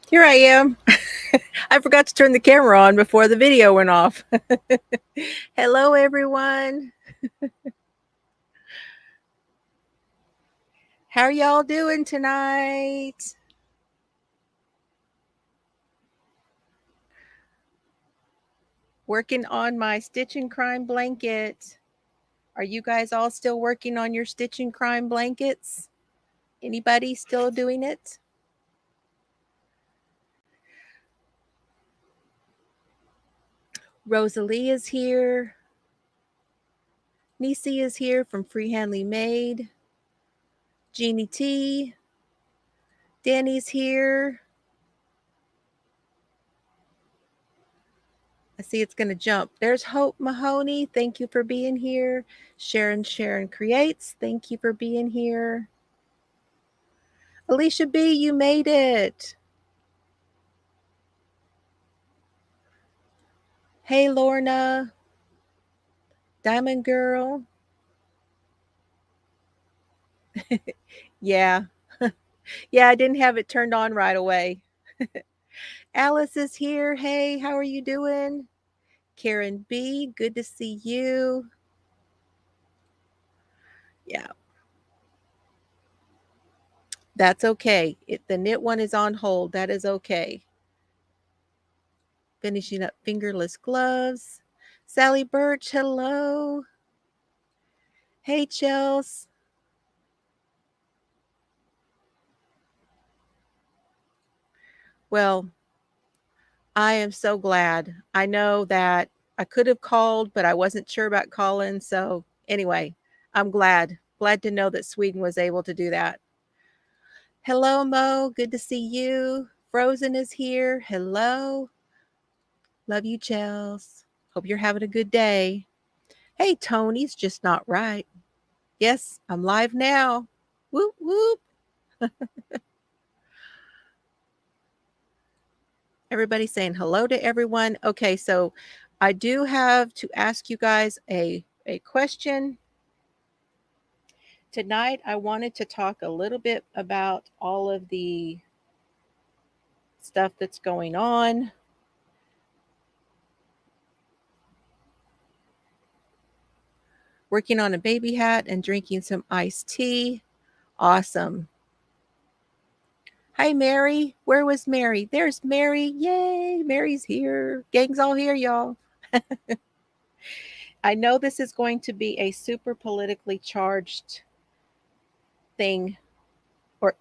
Here I am. I forgot to turn the camera on before the video went off. Hello, everyone. How are y'all doing tonight? Working on my Stitch and Crime blanket. Are you guys all still working on your Stitch and Crime blankets? Anybody still doing it? Rosalie is here. Nisi is here from Freehandly Made. Jeannie T. Danny's here. I see it's going to jump. There's Hope Mahoney. Thank you for being here. Sharon Creates. Thank you for being here. Alicia B., you made it. Hey, Lorna. Diamond Girl. Yeah. Yeah, I didn't have it turned on right away. Alice is here. Hey, how are you doing? Karen B., good to see you. Yeah. That's okay. The knit one is on hold. That is okay. Finishing up fingerless gloves. Sally Birch, hello. Hey, Chels. Well, I am so glad. I know that I could have called, but I wasn't sure about calling. So anyway, I'm glad. Glad to know that Sweden was able to do that. Hello, Mo. Good to see you. Frozen is here. Hello. Love you, Chels. Hope you're having a good day. Hey, Tony's just not right. Yes, I'm live now. Whoop, whoop. Everybody saying hello to everyone. Okay, so I do have to ask you guys a question. Tonight, I wanted to talk a little bit about all of the stuff that's going on. Working on a baby hat and drinking some iced tea. Awesome. Hi, Mary. Where was Mary? There's Mary. Yay, Mary's here. Gang's all here, y'all. I know this is going to be a super politically charged thing, or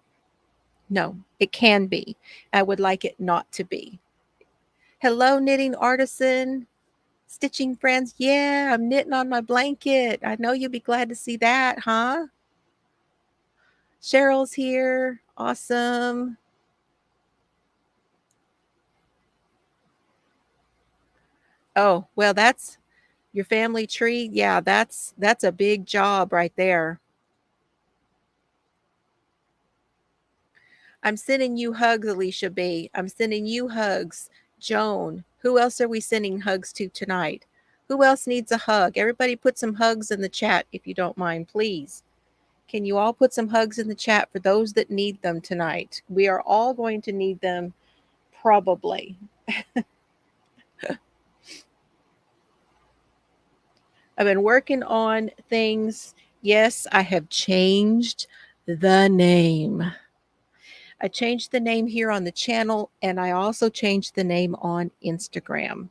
no, it can be. I would like it not to be. Hello, knitting artisan, stitching friends. Yeah, I'm knitting on my blanket. I know you'll be glad to see that, huh? Cheryl's here. Awesome. Oh, well, that's your family tree. Yeah, that's a big job right there. I'm sending you hugs, Alicia B. I'm sending you hugs. Joan, who else are we sending hugs to tonight? Who else needs a hug? Everybody put some hugs in the chat if you don't mind, please. Can you all put some hugs in the chat for those that need them tonight? We are all going to need them, probably. I've been working on things. Yes, I have changed the name. I changed the name here on the channel, and I also changed the name on Instagram.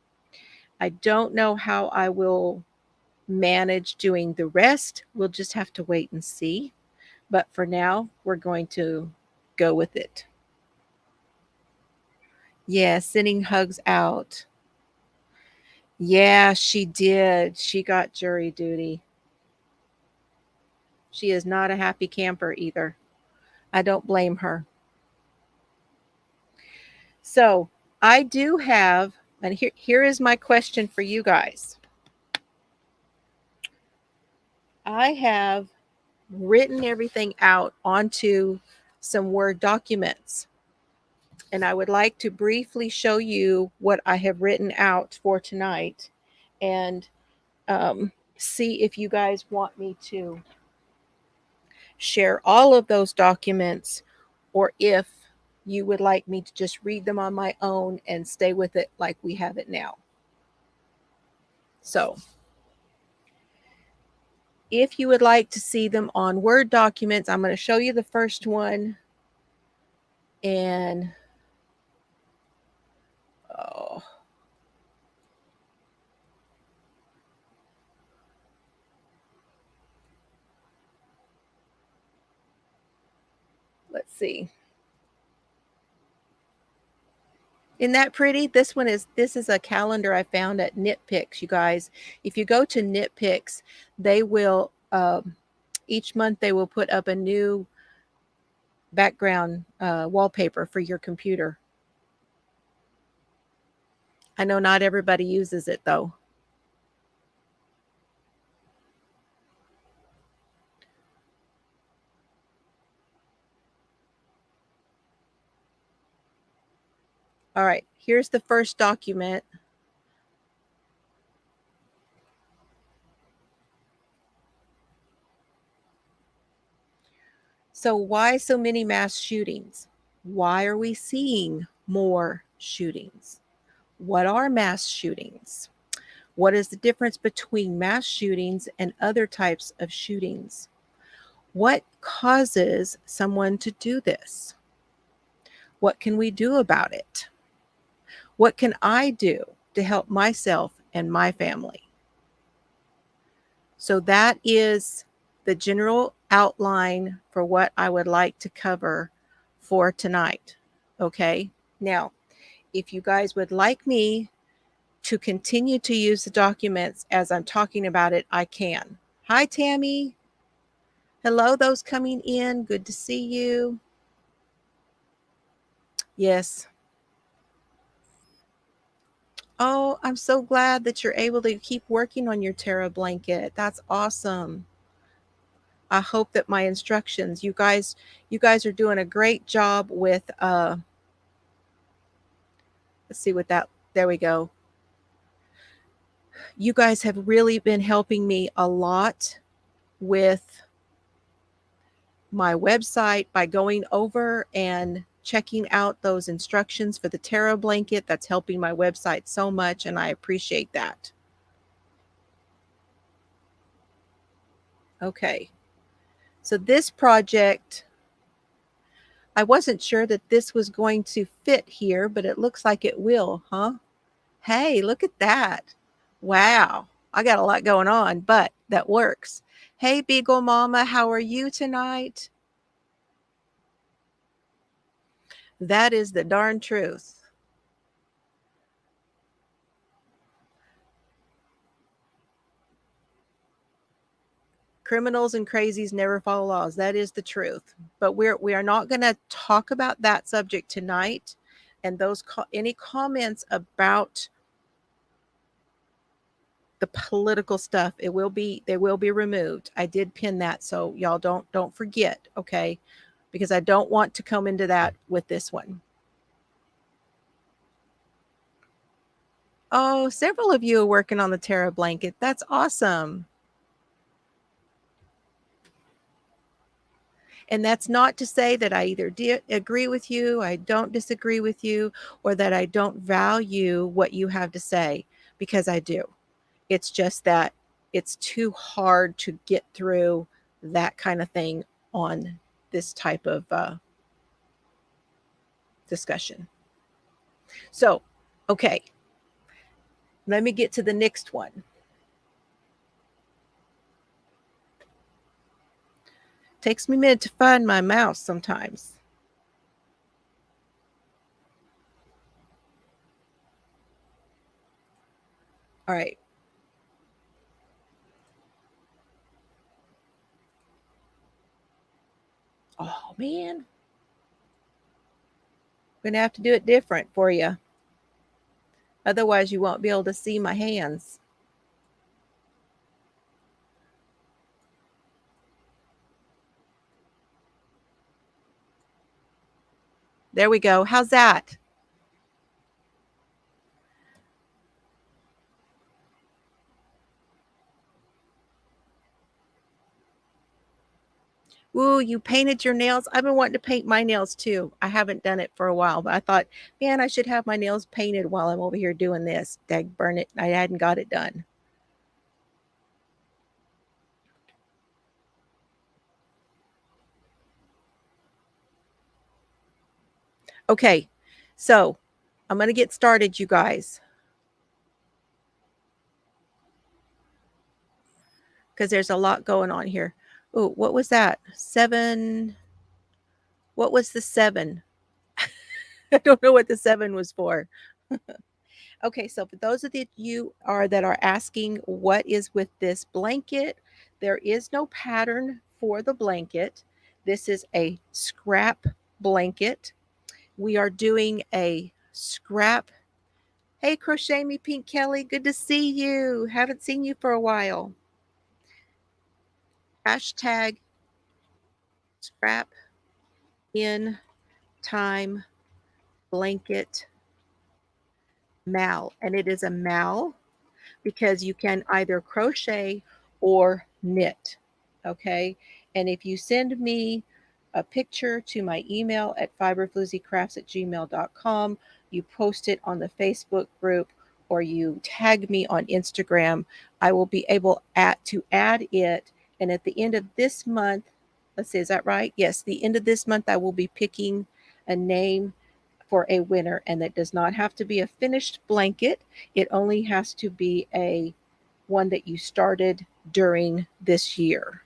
I don't know how I will manage doing the rest. We'll just have to wait and see. But for now, we're going to go with it. Yeah, sending hugs out. Yeah, she did. She got jury duty. She is not a happy camper either. I don't blame her. So I do have, and here is my question for you guys. I have written everything out onto some Word documents. And I would like to briefly show you what I have written out for tonight and see if you guys want me to share all of those documents or if you would like me to just read them on my own and stay with it like we have it now. So if you would like to see them on Word documents, I'm going to show you the first one. And oh, let's see. Isn't that pretty? This is a calendar I found at Nitpicks, you guys. If you go to Nitpicks, they will each month they will put up a new background wallpaper for your computer. I know not everybody uses it though. All right, here's the first document. So why so many mass shootings? Why are we seeing more shootings? What are mass shootings? What is the difference between mass shootings and other types of shootings? What causes someone to do this? What can we do about it? What can I do to help myself and my family? So that is the general outline for what I would like to cover for tonight. Okay. Now, if you guys would like me to continue to use the documents as I'm talking about it, I can. Hi, Tammy. Hello, those coming in. Good to see you. Yes. Oh, I'm so glad that you're able to keep working on your Terra blanket. That's awesome. I hope that my instructions, you guys are doing a great job with let's see what that, there we go. You guys have really been helping me a lot with my website by going over and checking out those instructions for the Terra blanket. That's helping my website so much, and I appreciate that. Okay, so this project, I wasn't sure that this was going to fit here, but it looks like it will, huh? Hey, look at that. Wow, I got a lot going on, but that works. Hey, Beagle Mama, how are you tonight? That is the darn truth. Criminals and crazies never follow laws. That is the truth. But we are not going to talk about that subject tonight. And those any comments about the political stuff, they will be removed. I did pin that, so y'all don't forget, okay? Because I don't want to come into that with this one. Oh, several of you are working on the Terra blanket. That's awesome. And that's not to say that I either agree with you, I don't disagree with you, or that I don't value what you have to say, because I do. It's just that it's too hard to get through that kind of thing on this type of discussion. So, okay, let me get to the next one. Takes me a minute to find my mouse sometimes. All right. Oh, man. I'm going to have to do it different for you. Otherwise, you won't be able to see my hands. There we go. How's that? Ooh, you painted your nails. I've been wanting to paint my nails too. I haven't done it for a while, but I thought, man, I should have my nails painted while I'm over here doing this. Dag burn it. I hadn't got it done. Okay, so I'm going to get started, you guys, because there's a lot going on here. Oh, what was that? 7. What was the 7? I don't know what the 7 was for. Okay, so for those of you that are asking what is with this blanket, there is no pattern for the blanket. This is a scrap blanket. We are doing a scrap. Hey, Crochet Me Pink Kelly, good to see you. Haven't seen you for a while. Hashtag scrap in time blanket mal. And it is a mal because you can either crochet or knit. Okay. And if you send me a picture to my email at fiberflooziecrafts@gmail.com, you post it on the Facebook group, or you tag me on Instagram, I will be able to add it. And at the end of this month, let's see, is that right? Yes, the end of this month, I will be picking a name for a winner, and that does not have to be a finished blanket. It only has to be a one that you started during this year.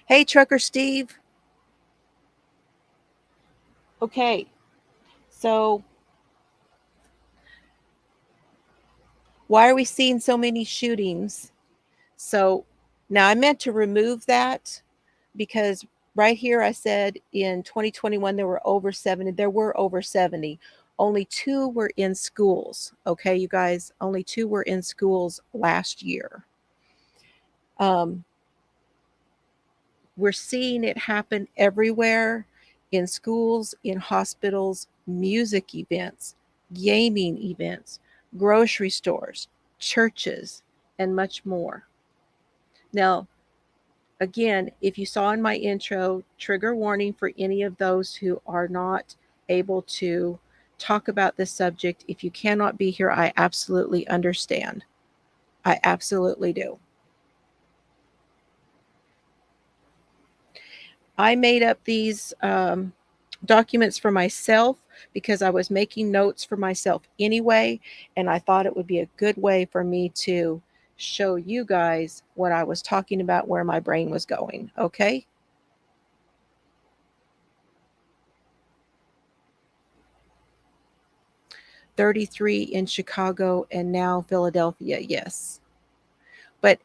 Hey, Trucker Steve. Okay, so why are we seeing so many shootings? So now I meant to remove that because right here I said in 2021 there were over 70. There were over 70. Only 2 were in schools. Okay, you guys, only 2 were in schools last year. We're seeing it happen everywhere, in schools, in hospitals, music events, gaming events, grocery stores, churches, and much more. Now, again, if you saw in my intro, trigger warning for any of those who are not able to talk about this subject. If you cannot be here, I absolutely understand. I absolutely do. I made up these documents for myself because I was making notes for myself anyway, and I thought it would be a good way for me to show you guys what I was talking about, where my brain was going. Okay. 33 in Chicago and now Philadelphia. Yes. But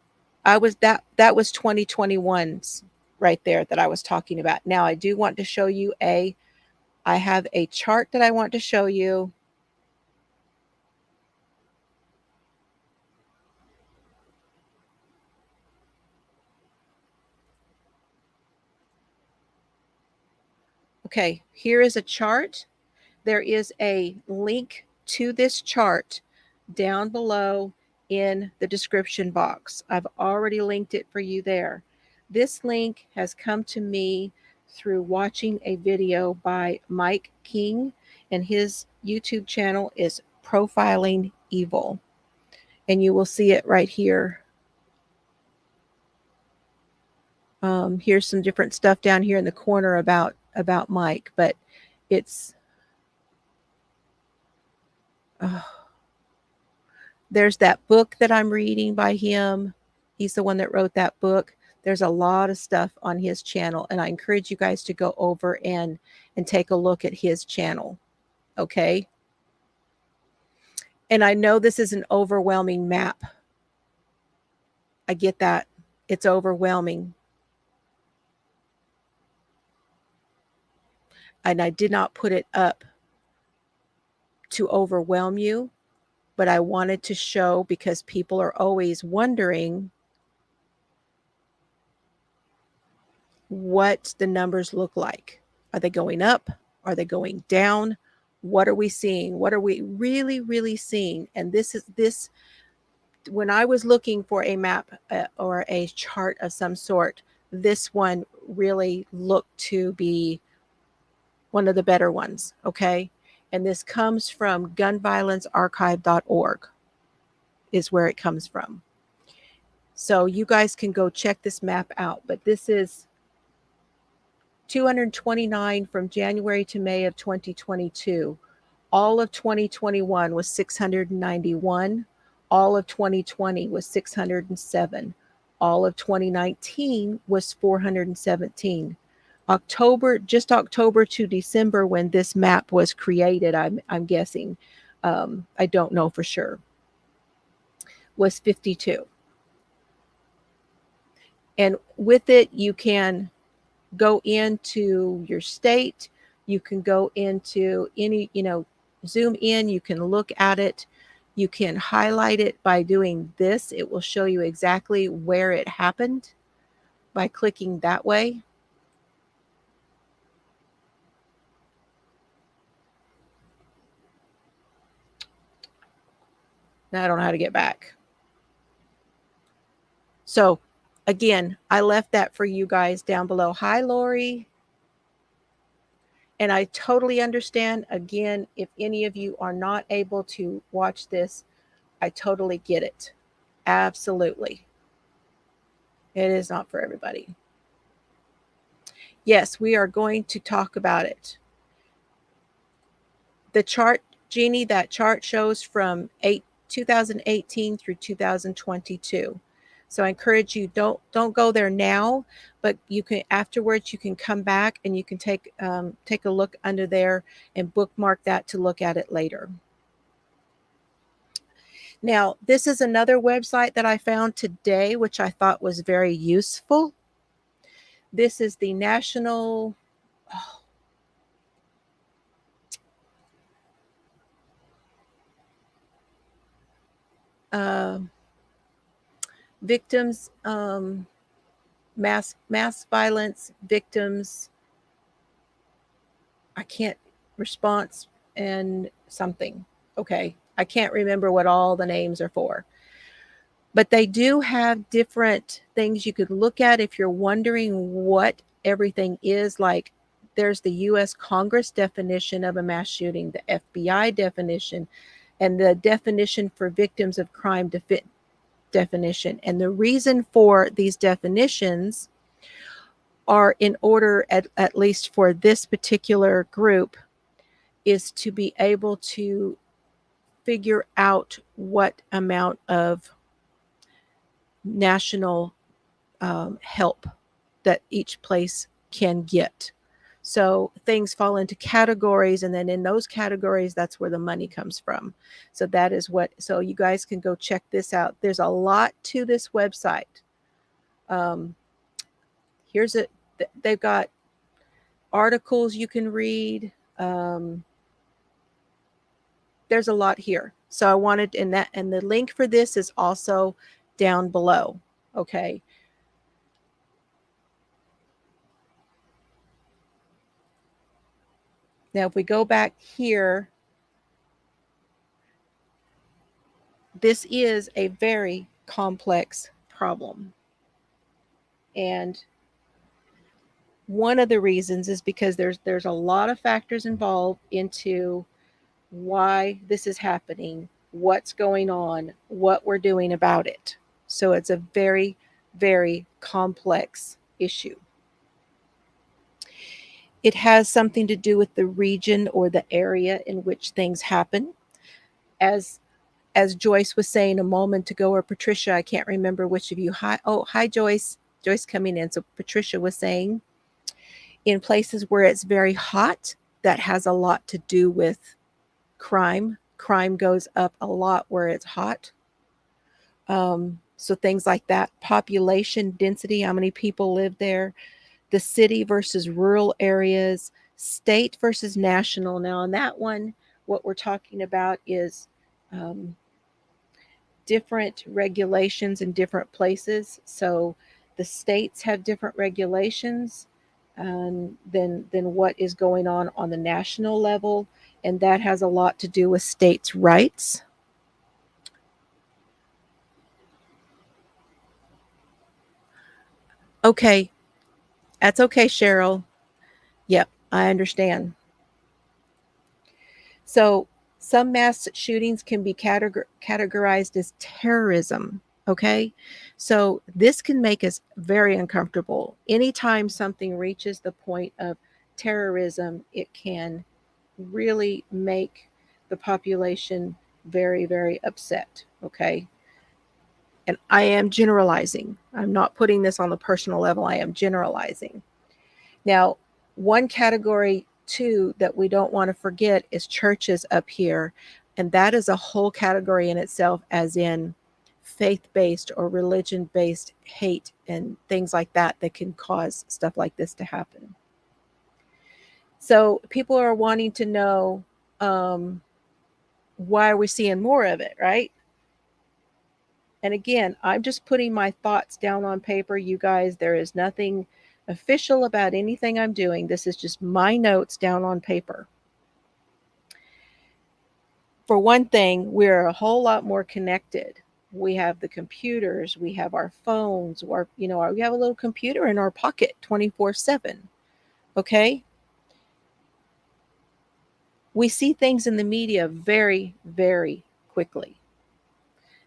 that was 2021's right there that I was talking about. Now I do want to show you I have a chart that I want to show you. Okay, here is a chart. There is a link to this chart down below in the description box. I've already linked it for you there. This link has come to me through watching a video by Mike King, and his YouTube channel is Profiling Evil. And you will see it right here. Here's some different stuff down here in the corner about Mike, but it's there's that book that I'm reading by him. He's the one that wrote that book. There's a lot of stuff on his channel, and I encourage you guys to go over and take a look at his channel. Okay. And I know this is an overwhelming map. I get that. It's overwhelming. And I did not put it up to overwhelm you, but I wanted to show, because people are always wondering what the numbers look like. Are they going up? Are they going down? What are we seeing? What are we really, really seeing? And this, when I was looking for a map or a chart of some sort, this one really looked to be one of the better ones, okay? And this comes from gunviolencearchive.org is where it comes from. So you guys can go check this map out, but this is 229 from January to May of 2022. All of 2021 was 691. All of 2020 was 607. All of 2019 was 417. Just October to December when this map was created, I'm guessing, I don't know for sure, was 52. And with it, you can go into your state, you can go into any, zoom in, you can look at it, you can highlight it by doing this. It will show you exactly where it happened by clicking that way. Now I don't know how to get back. So again, I left that for you guys down below. Hi, Lori. And I totally understand. Again, if any of you are not able to watch this, I totally get it. Absolutely. It is not for everybody. Yes, we are going to talk about it. The chart, Jeannie, that chart shows from 2018 through 2022. So I encourage you, don't go there now, but you can afterwards, you can come back and you can take a look under there and bookmark that to look at it later. Now, this is another website that I found today, which I thought was very useful. This is the National Victims, mass violence victims. I can't response and something. Okay, I can't remember what all the names are for. But they do have different things you could look at if you're wondering what everything is. Like there's the U.S. Congress definition of a mass shooting, the FBI definition, and the definition for victims of crime definition. And the reason for these definitions are in order, at least for this particular group, is to be able to figure out what amount of national help that each place can get. So things fall into categories, and then in those categories, that's where the money comes from. So that is what, so you guys can go check this out. There's a lot to this website. Here's it. They've got articles you can read. There's a lot here. So I wanted, and the link for this is also down below. Okay. Now, if we go back here, this is a very complex problem. And one of the reasons is because there's a lot of factors involved into why this is happening, what's going on, what we're doing about it. So it's a very, very complex issue. It has something to do with the region or the area in which things happen. As Joyce was saying a moment ago, or Patricia, I can't remember which of you. Hi, Joyce. Joyce coming in. So Patricia was saying, in places where it's very hot, that has a lot to do with crime. Crime goes up a lot where it's hot. So things like that. Population density, how many people live there. The city versus rural areas. State versus national. Now on that one, what we're talking about is different regulations in different places. So the states have different regulations than what is going on the national level, and that has a lot to do with states' rights. Okay, That's okay, Cheryl. Yep, I understand. So some mass shootings can be categorized as terrorism. Okay. So this can make us very uncomfortable. Anytime something reaches the point of terrorism, it can really make the population very, very upset. Okay. And I am generalizing. I'm not putting this on the personal level. I am generalizing. Now, one category too that we don't want to forget is churches up here. And that is a whole category in itself, as in faith-based or religion-based hate and things like that that can cause stuff like this to happen. So people are wanting to know, why are we seeing more of it, right? And again, I'm just putting my thoughts down on paper, you guys. There is nothing official about anything I'm doing. This is just my notes down on paper. For one thing, we're a whole lot more connected. We have the computers, we have our phones, or we have a little computer in our pocket 24/7. Okay? We see things in the media very, very quickly.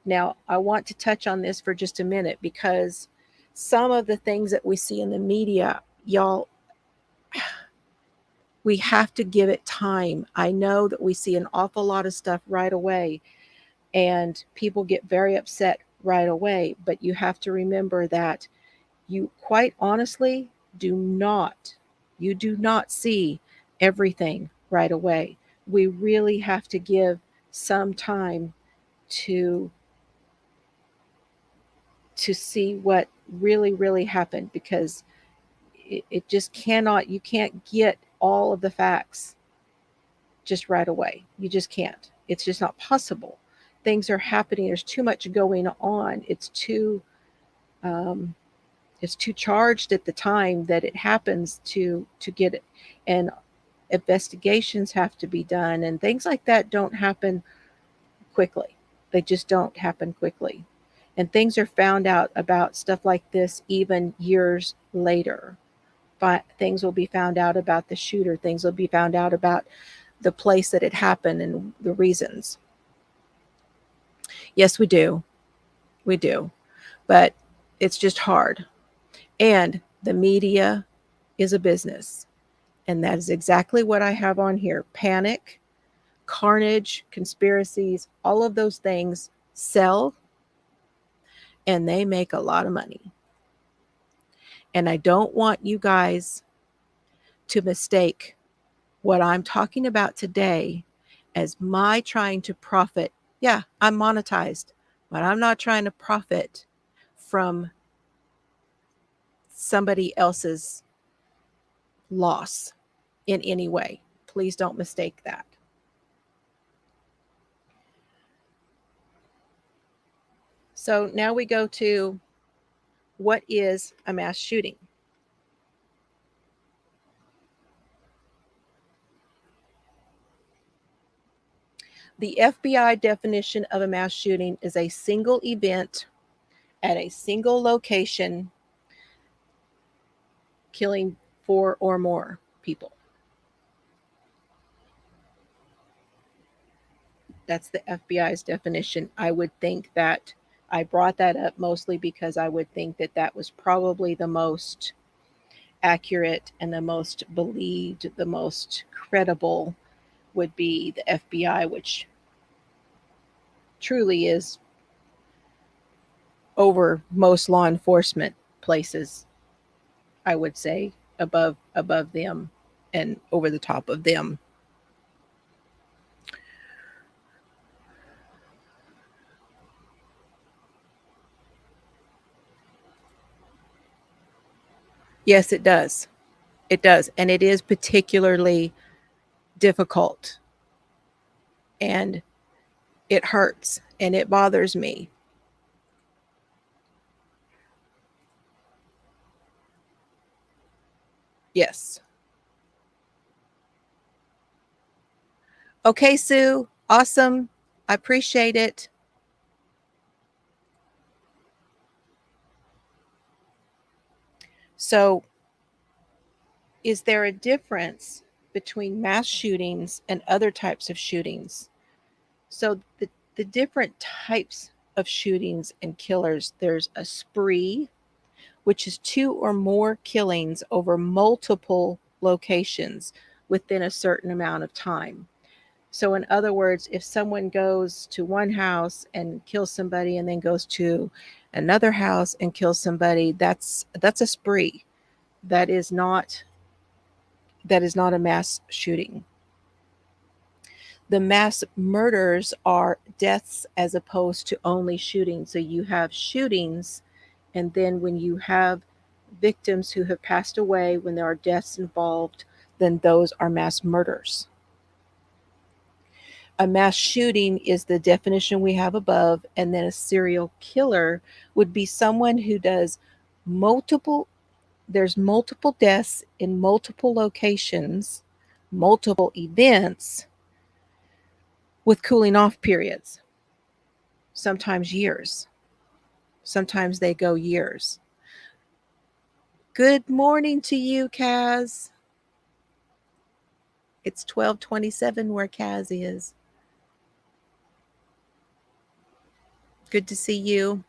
Now, I want to touch on this for just a minute because some of the things that we see in the media, y'all, we have to give it time. I know that we see an awful lot of stuff right away and people get very upset right away, but you have to remember that you quite honestly you do not see everything right away. We really have to give some time to see what really, really happened, because it just cannot, you can't get all of the facts just right away. You just can't. It's just not possible. Things are happening. There's too much going on. Um, it's too charged at the time that it happens to get it, and investigations have to be done, and things like that don't happen quickly. They just don't happen quickly. And things are found out about stuff like this even years later. But things will be found out about the shooter. Things will be found out about the place that it happened and the reasons. Yes, we do. We do. But it's just hard. And the media is a business. And that is exactly what I have on here. Panic, carnage, conspiracies, all of those things sell, and they make a lot of money. And I don't want you guys to mistake what I'm talking about today as my trying to profit. Yeah, I'm monetized, but I'm not trying to profit from somebody else's loss in any way. Please don't mistake that. So now we go to, what is a mass shooting? The FBI definition of a mass shooting is a single event at a single location, killing 4 or more people. That's the FBI's definition. I would think that I brought that up mostly because I would think that that was probably the most accurate and the most believed, the most credible would be the FBI, which truly is over most law enforcement places, I would say, above them and over the top of them. Yes, it does. It does. And it is particularly difficult, and it hurts and it bothers me. Yes. Okay, Sue. Awesome. I appreciate it. So Is there a difference between mass shootings and other types of shootings? So the different types of shootings and killers, there's a spree, which is 2 or more killings over multiple locations within a certain amount of time. So in other words, if someone goes to one house and kills somebody and then goes to another house and kills somebody, that's a spree. That is not a mass shooting. The mass murders are deaths as opposed to only shootings. So you have shootings, and then when you have victims who have passed away, when there are deaths involved, then those are mass murders. A mass shooting is the definition we have above, and then a serial killer would be someone who does there's multiple deaths in multiple locations, multiple events with cooling off periods, sometimes years. Sometimes they go years. Good morning to you, Kaz. It's 12:27 where Kaz is. Good to see you.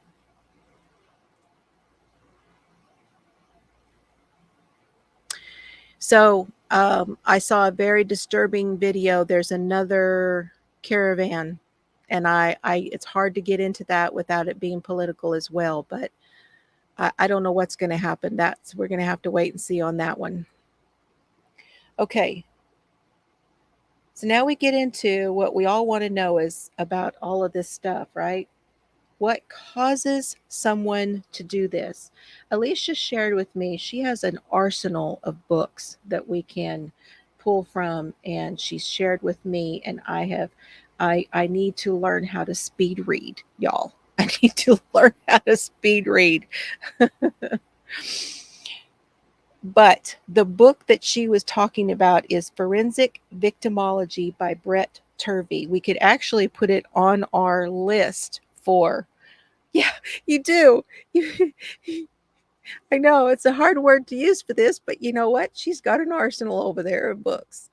So I saw a very disturbing video. There's another caravan, and it's hard to get into that without it being political as well. But I don't know what's going to happen. We're going to have to wait and see on that one. Okay. So now we get into what we all want to know is about all of this stuff, right? What causes someone to do this? Alicia shared with me, she has an arsenal of books that we can pull from, and she's shared with me, and I need to learn how to speed read, y'all. I need to learn how to speed read. But the book that she was talking about is Forensic Victimology by Brett Turvey. We could actually put it on our list for, yeah, you do. I know it's a hard word to use for this, but you know what? She's got an arsenal over there of books.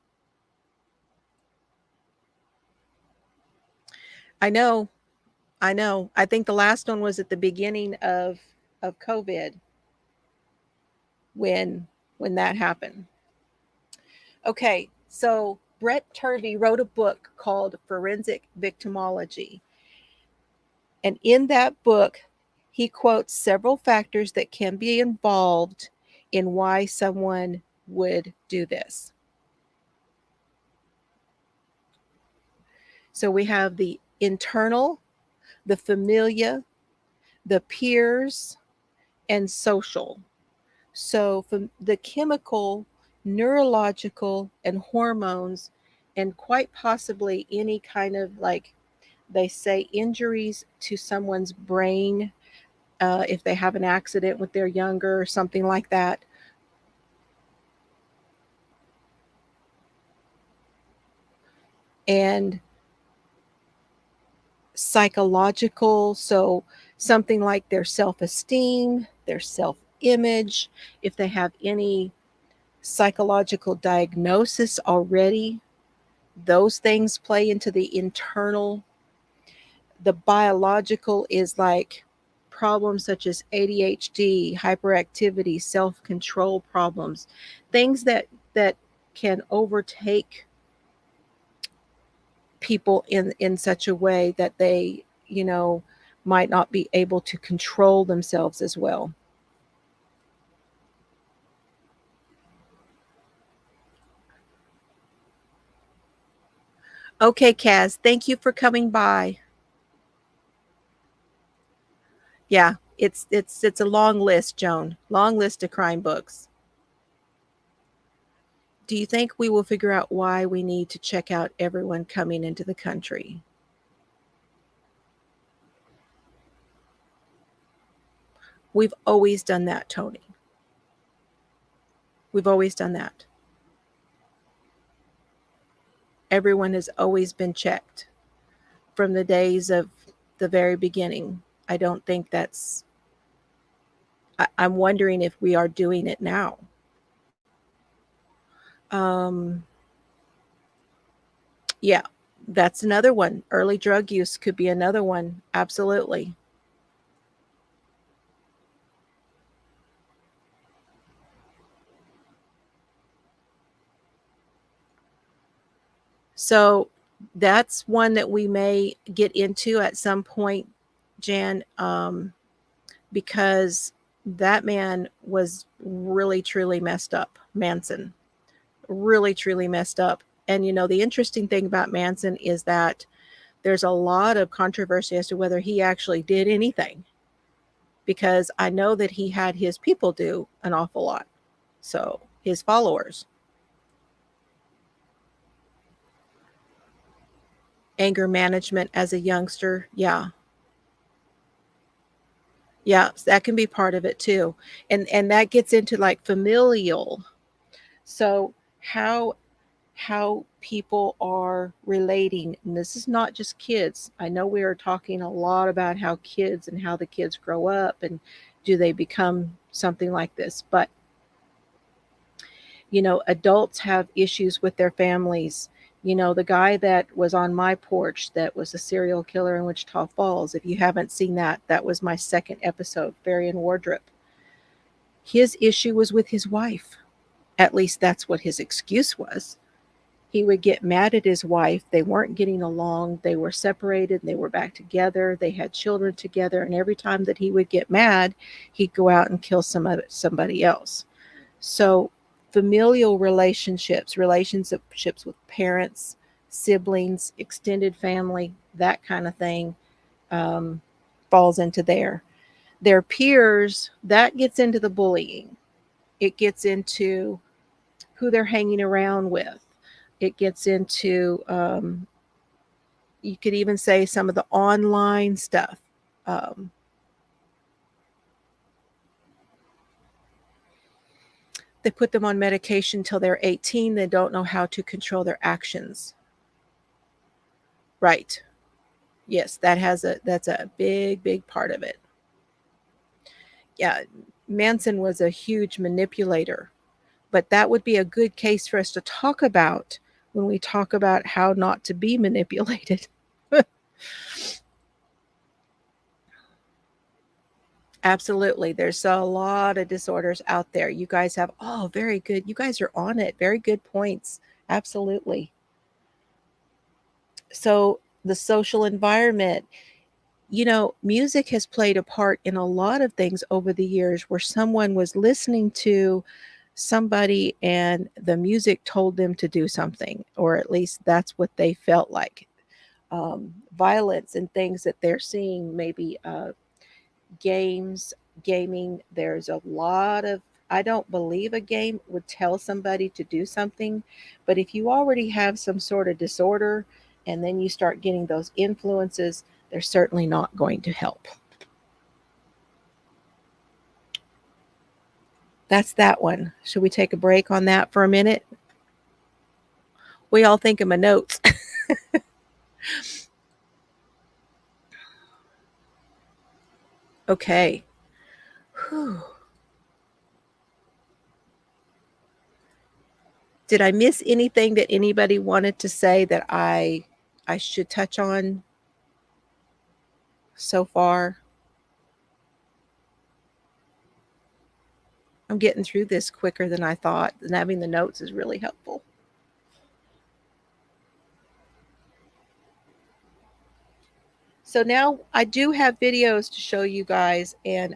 I know. I think the last one was at the beginning of COVID when that happened. Okay, so Brett Turvey wrote a book called Forensic Victimology. And in that book, he quotes several factors that can be involved in why someone would do this. So we have the internal, the familiar, the peers, and social. So from the chemical, neurological, and hormones, and quite possibly any kind of, like they say, injuries to someone's brain, if they have an accident when they're younger or something like that. And psychological, so something like their self-esteem, their self-image, if they have any psychological diagnosis already, those things play into the internal. The biological is like problems such as ADHD, hyperactivity, self-control problems, things that can overtake people in such a way that they, might not be able to control themselves as well. Okay, Kaz, thank you for coming by. Yeah, it's a long list, Joan. Long list of crime books. Do you think we will figure out why we need to check out everyone coming into the country? We've always done that, Tony. We've always done that. Everyone has always been checked from the days of the very beginning. I don't think I'm wondering if we are doing it now. Um, yeah, that's another one. Early drug use could be another one. Absolutely. So that's one that we may get into at some point, Jan, because that man was really, truly messed up. Manson, really, truly messed up. And, the interesting thing about Manson is that there's a lot of controversy as to whether he actually did anything, because I know that he had his people do an awful lot. So his followers, anger management as a youngster. Yeah. Yeah, that can be part of it too. And that gets into like familial. So how people are relating, and this is not just kids. I know we are talking a lot about how kids and how the kids grow up and do they become something like this, but adults have issues with their families. The guy that was on my porch that was a serial killer in Wichita Falls, if you haven't seen that, that was my second episode, Varian Wardrop. His issue was with his wife. At least that's what his excuse was. He would get mad at his wife. They weren't getting along. They were separated. They were back together. They had children together. And every time that he would get mad, he'd go out and kill somebody else. So familial relationships with parents, siblings, extended family, that kind of thing, um, falls into there. Their peers, that gets into the bullying. It gets into who they're hanging around with. It gets into, you could even say, some of the online stuff. Um, they put them on medication until they're 18. They don't know how to control their actions. Right. Yes, that's a big, big part of it. Yeah, Manson was a huge manipulator, but that would be a good case for us to talk about when we talk about how not to be manipulated. Absolutely. There's a lot of disorders out there. You guys have, oh, very good. You guys are on it. Very good points. Absolutely. So, the social environment, music has played a part in a lot of things over the years where someone was listening to somebody and the music told them to do something, or at least that's what they felt like. Violence and things that they're seeing, maybe games, gaming. There's a lot of, I don't believe a game would tell somebody to do something, but if you already have some sort of disorder and then you start getting those influences, they're certainly not going to help. That's that one. Should we take a break on that for a minute? We all think of my notes. Okay. Whew. Did I miss anything that anybody wanted to say that I should touch on so far? I'm getting through this quicker than I thought, and having the notes is really helpful. So now I do have videos to show you guys, and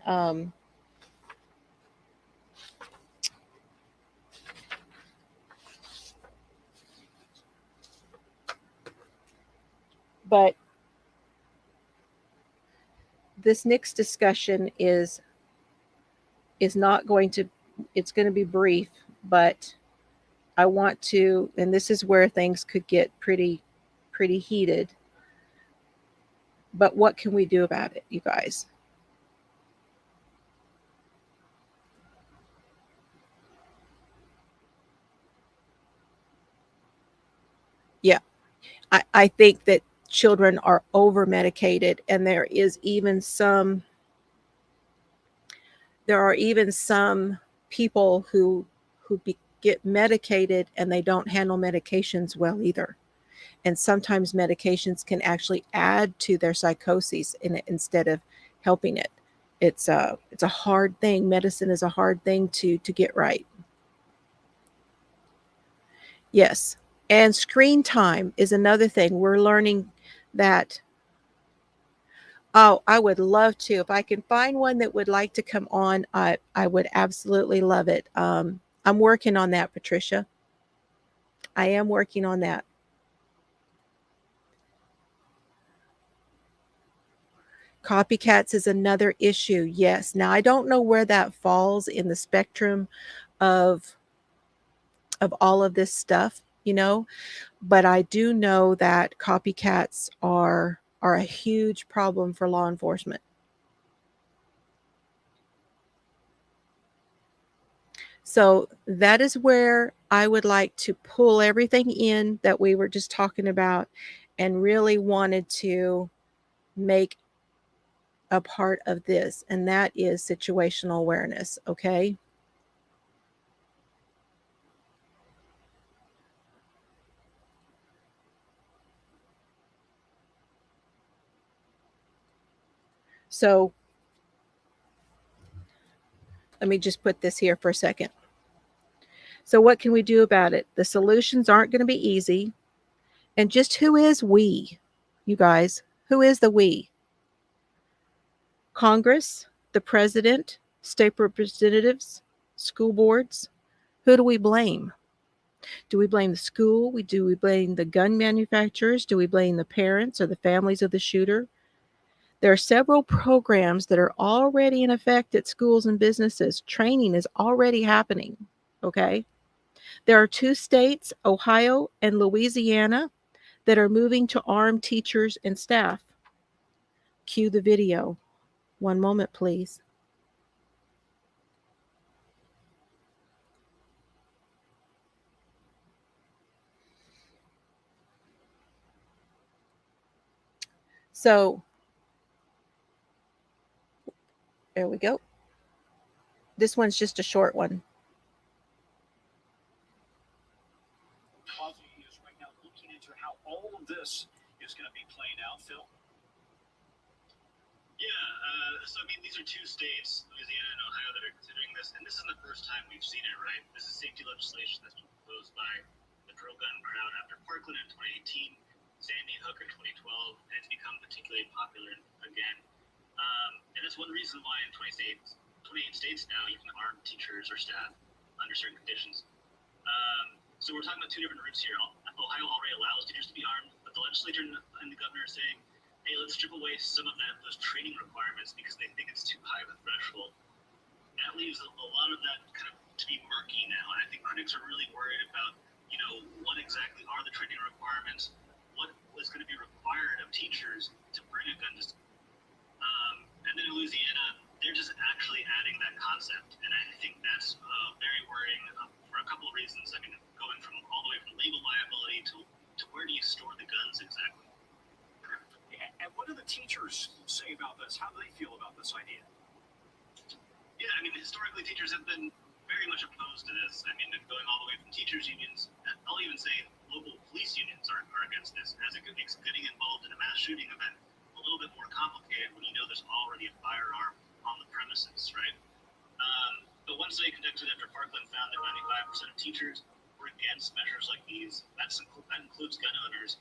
but this next discussion is not going to, it's going to be brief, but I want to, and this is where things could get pretty heated. But what can we do about it, you guys? Yeah, I think that children are over medicated, and there are even some people who get medicated and they don't handle medications well either. And sometimes medications can actually add to their psychoses instead of helping it. It's a hard thing. Medicine is a hard thing to get right. Yes. And screen time is another thing. We're learning that. Oh, I would love to. If I can find one that would like to come on, I would absolutely love it. I'm working on that, Patricia. I am working on that. Copycats is another issue. Yes. Now I don't know where that falls in the spectrum of all of this stuff, but I do know that copycats are a huge problem for law enforcement. So that is where I would like to pull everything in that we were just talking about and really wanted to make a part of this, and that is situational awareness, okay? So let me just put this here for a second. So what can we do about it? The solutions aren't going to be easy. And just who is we, you guys? Who is the we? Congress, the president, state representatives, school boards. Who do we blame? Do we blame the school? Do we blame the gun manufacturers? Do we blame the parents or the families of the shooter? There are several programs that are already in effect at schools and businesses. Training is already happening, okay? There are 2 states, Ohio and Louisiana, that are moving to arm teachers and staff. Cue the video. One moment, please. So, there we go. This one's just a short one. Floozie is right now looking into how all of this is going to be playing out, Phil. Yeah, so I mean, these are 2 states, Louisiana and Ohio, that are considering this, and this isn't the first time we've seen it, right? This is safety legislation that's been proposed by the pro-gun crowd after Parkland in 2018, Sandy Hook in 2012, and it's become particularly popular again. And that's one reason why in 28 states now you can arm teachers or staff under certain conditions. So we're talking about 2 different routes here. Ohio already allows teachers to be armed, but the legislature and the governor are saying, hey, let's strip away some of those training requirements because they think it's too high of a threshold. That leaves a lot of that kind of to be murky now, and I think critics are really worried about, what exactly are the training requirements, what is going to be required of teachers to bring a gun to school. And then in Louisiana, they're just actually adding that concept, and I think that's very worrying for a couple of reasons. I mean, going from all the way from legal liability to where do you store the guns exactly? And what do the teachers say about this? How do they feel about this idea? Yeah, I mean, historically, teachers have been very much opposed to this. I mean, going all the way from teachers' unions, I'll even say local police unions are against this, as it makes getting involved in a mass shooting event a little bit more complicated when you know there's already a firearm on the premises, right? But one study conducted after Parkland found that 95% of teachers were against measures like these. That includes gun owners.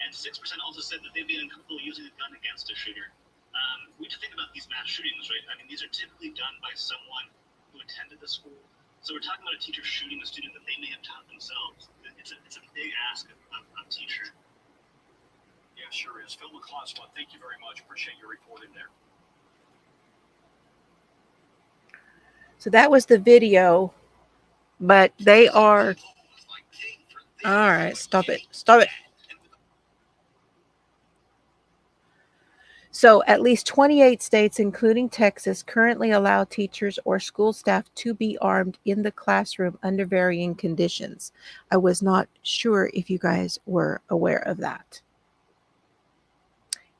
And 6% also said that they'd be uncomfortable using a gun against a shooter. We have to think about these mass shootings, right? I mean, these are typically done by someone who attended the school. So we're talking about a teacher shooting a student that they may have taught themselves. It's a big ask of a teacher. Yeah, sure is. Phil McClauswan, thank you very much. Appreciate your report in there. So that was the video, but they are. All right, stop it. Stop it. So at least 28 states, including Texas, currently allow teachers or school staff to be armed in the classroom under varying conditions. I was not sure if you guys were aware of that.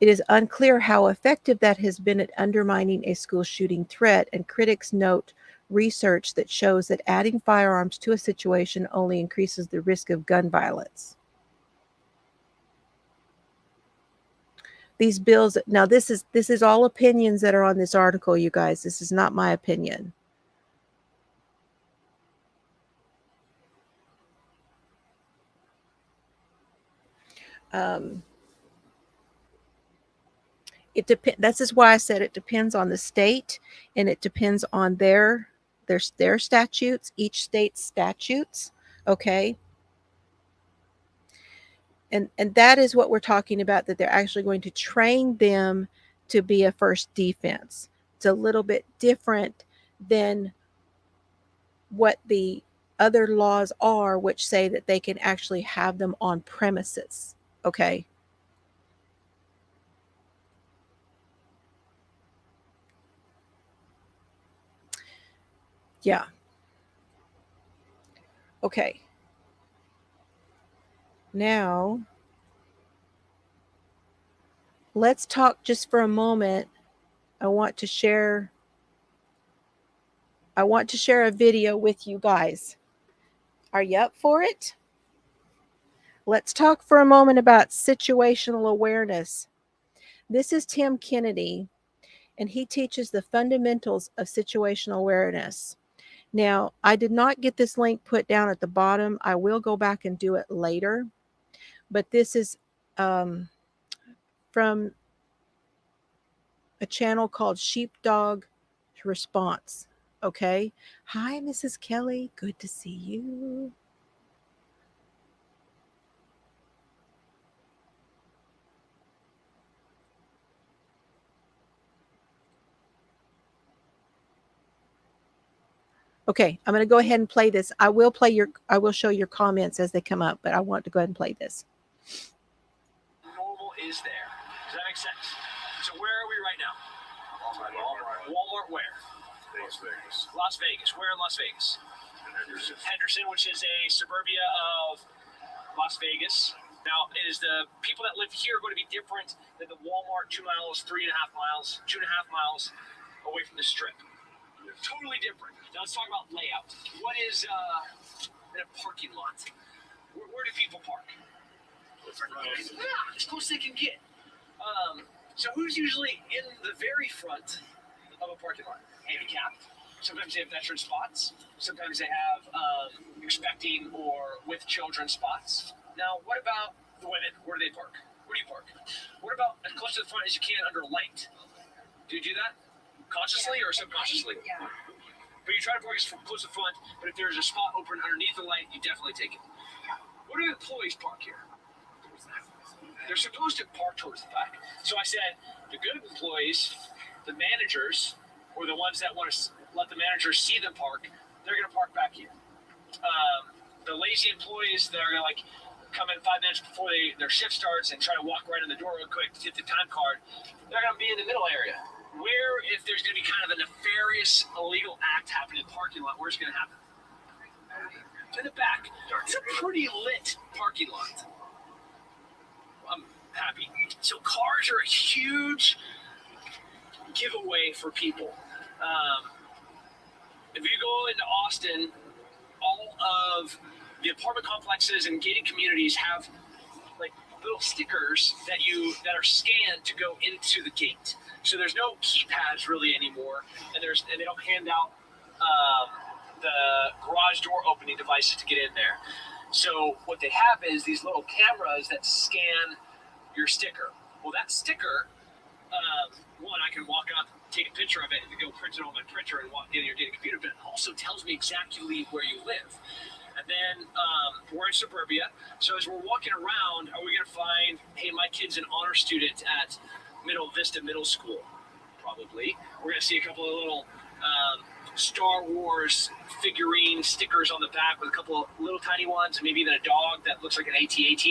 It is unclear how effective that has been at undermining a school shooting threat, and critics note research that shows that adding firearms to a situation only increases the risk of gun violence. These bills, now this is all opinions that are on this article, you guys. This is not my opinion. It depends. That's why I said it depends on the state, and it depends on their statutes, each state's statutes. Okay. And that is what we're talking about, that they're actually going to train them to be a first defense. It's a little bit different than what the other laws are, which say that they can actually have them on premises. Okay. Yeah. Okay. Now, let's talk just for a moment. I want to share a video with you guys. Are you up for it? Let's talk for a moment about situational awareness. This is Tim Kennedy, and he teaches the fundamentals of situational awareness. Now, I did not get this link put down at the bottom. I will go back and do it later. But this is from a channel called Sheepdog Response. Okay. Hi, Mrs. Kelly. Good to see you. Okay, I'm going to go ahead and play this. I will show your comments as they come up, but I want to go ahead and play this. Normal is there. Does that make sense? So where are we right now? Walmart where? Las Vegas. Las Vegas. Where in Las Vegas? Henderson, which is a suburbia of Las Vegas. Now, is the people that live here going to be different than the Walmart 2 miles, 3.5 miles, 2.5 miles away from the strip? Totally different. Now let's talk about layout. What is in a parking lot? Where do people park? Yeah, as close as they can get. So who's usually in the very front of a parking lot? Handicapped. Sometimes they have veteran spots. Sometimes they have expecting or with children spots. Now, what about the women? Where do they park? Where do you park? What about as close to the front as you can under light? Do you do that? Consciously or subconsciously? Yeah. But you try to park as close to the front, but if there's a spot open underneath the light, you definitely take it. Where do employees park here? They're supposed to park towards the back. So I said, the good employees, the managers, or the ones that want to let the managers see them park, they're going to park back here. The lazy employees that are going to come in 5 minutes before their shift starts and try to walk right in the door real quick to get the time card, they're going to be in the middle area. Where, if there's going to be kind of a nefarious illegal act happening in the parking lot, where's it going to happen? In the back. It's a pretty lit parking lot. I'm happy. So cars are a huge giveaway for people. If you go into Austin, all of the apartment complexes and gated communities have little stickers that are scanned to go into the gate. So there's no keypads really anymore, and they don't hand out the garage door opening devices to get in there. So what they have is these little cameras that scan your sticker. Well, that sticker, one, I can walk up, take a picture of it, and go print it on my printer and get in your data computer, but it also tells me exactly where you live. And then we're in suburbia. So as we're walking around, are we going to find, hey, my kid's an honor student at Middle Vista Middle School? Probably. We're going to see a couple of little Star Wars figurine stickers on the back with a couple of little tiny ones, and maybe even a dog that looks like an AT-AT,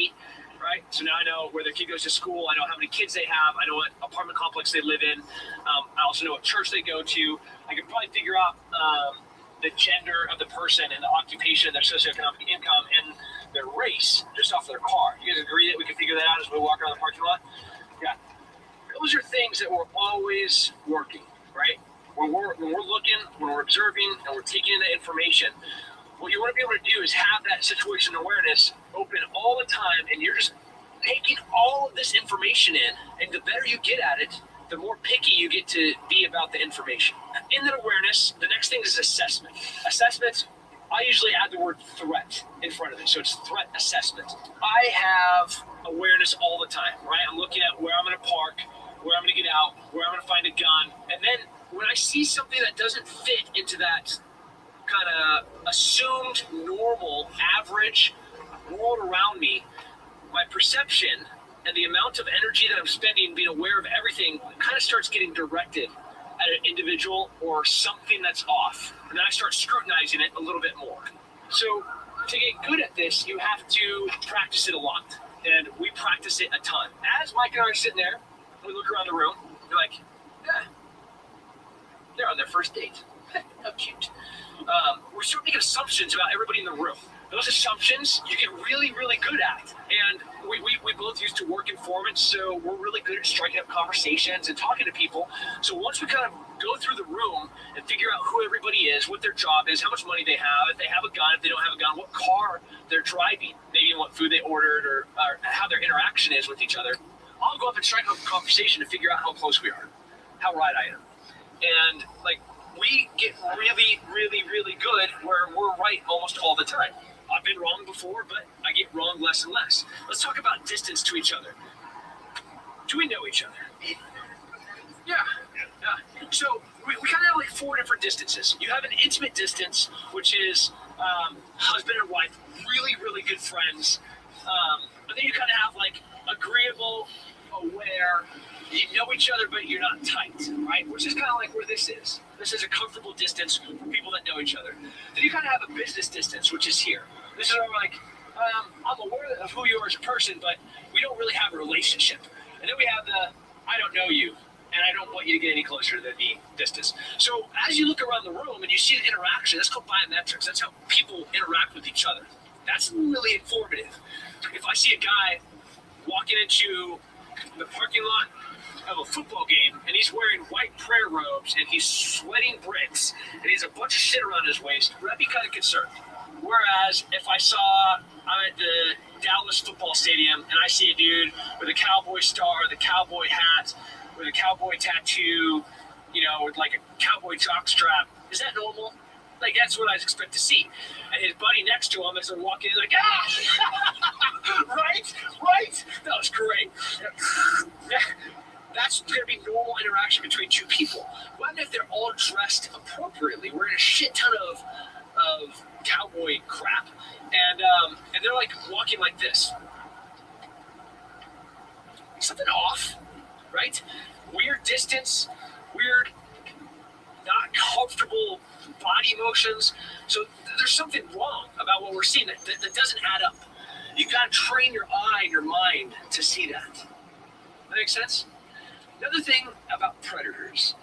right? So now I know where their kid goes to school. I know how many kids they have. I know what apartment complex they live in. I also know what church they go to. I could probably figure out the gender of the person and the occupation, their socioeconomic income, and their race just off their car. You guys agree that we can figure that out as we walk around the parking lot? Yeah. Those are things that were always working, right? when we're looking, when we're observing, and we're taking in the information, what you want to be able to do is have that situation awareness open all the time, and you're just taking all of this information in, and the better you get at it, the more picky you get to be about the information. In that awareness, the next thing is assessment. Assessment, I usually add the word threat in front of it, so it's threat assessment. I have awareness all the time, right? I'm looking at where I'm going to park, where I'm going to get out, where I'm going to find a gun, and then when I see something that doesn't fit into that kind of assumed normal, average world around me, my perception and the amount of energy that I'm spending being aware of everything kind of starts getting directed at an individual or something that's off. And then I start scrutinizing it a little bit more. So to get good at this, you have to practice it a lot. And we practice it a ton. As Mike and I are sitting there, we look around the room, we're like, yeah, they're on their first date. How cute. We start making assumptions about everybody in the room. Those assumptions you get really, really good at. And we both used to work in performance, so we're really good at striking up conversations and talking to people. So once we kind of go through the room and figure out who everybody is, what their job is, how much money they have, if they have a gun, if they don't have a gun, what car they're driving, maybe what food they ordered, or how their interaction is with each other, I'll go up and strike up a conversation to figure out how close we are, how right I am. And like, we get really, really, really good where we're right almost all the time. I've been wrong before, but I get wrong less and less. Let's talk about distance to each other. Do we know each other? Yeah. So we kind of have like 4 different distances. You have an intimate distance, which is husband and wife, really, really good friends. And then you kind of have like agreeable, aware, you know each other, but you're not tight, right? Which is kind of like where this is. This is a comfortable distance for people that know each other. Then you kind of have a business distance, which is here. This is where we're like, I'm aware of who you are as a person, but we don't really have a relationship. And then we have the, I don't know you, and I don't want you to get any closer to the distance. So as you look around the room and you see the interaction, that's called biometrics. That's how people interact with each other. That's really informative. If I see a guy walking into the parking lot of a football game and he's wearing white prayer robes and he's sweating bricks and he has a bunch of shit around his waist, I'd be kind of concerned. Whereas if I'm at the Dallas football stadium and I see a dude with a cowboy star, the cowboy hat, with a cowboy tattoo, you know, with like a cowboy jockstrap, is that normal? Like, that's what I expect to see. And his buddy next to him as they're walking in, like, right? That was great. That's going to be normal interaction between two people. What if they're all dressed appropriately? We're in a shit ton of cowboy crap, and they're like walking like this. Something off, right? Weird distance, weird, not comfortable body motions. So there's something wrong about what we're seeing that doesn't add up. You've got to train your eye and your mind to see that. That makes sense? Another thing about predators,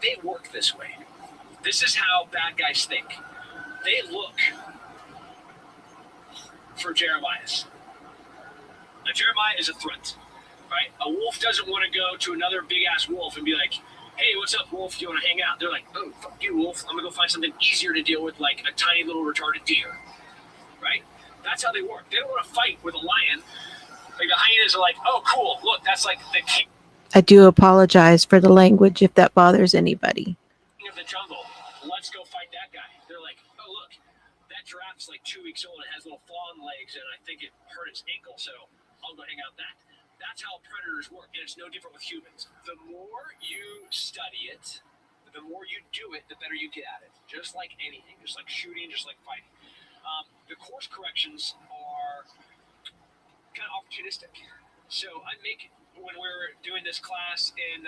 they work this way. This is how bad guys think. They look for Jeremiahs. Now, Jeremiah is a threat, right? A wolf doesn't want to go to another big-ass wolf and be like, hey, what's up, wolf? Do you want to hang out? They're like, oh, fuck you, wolf. I'm going to go find something easier to deal with, like a tiny little retarded deer, right? That's how they work. They don't want to fight with a lion. Like, the hyenas are like, oh, cool, look, that's like the king I do apologize for the language if that bothers anybody. of the jungle. Let's go fight that guy. They're like, oh, look, that giraffe's like 2 weeks old and has little fawn legs, and I think it hurt its ankle, so I'll go hang out with that. That's how predators work, and it's no different with humans. The more you study it, the more you do it, the better you get at it. Just like anything, just like shooting, just like fighting. The course corrections are kind of opportunistic. So I make, when we were doing this class in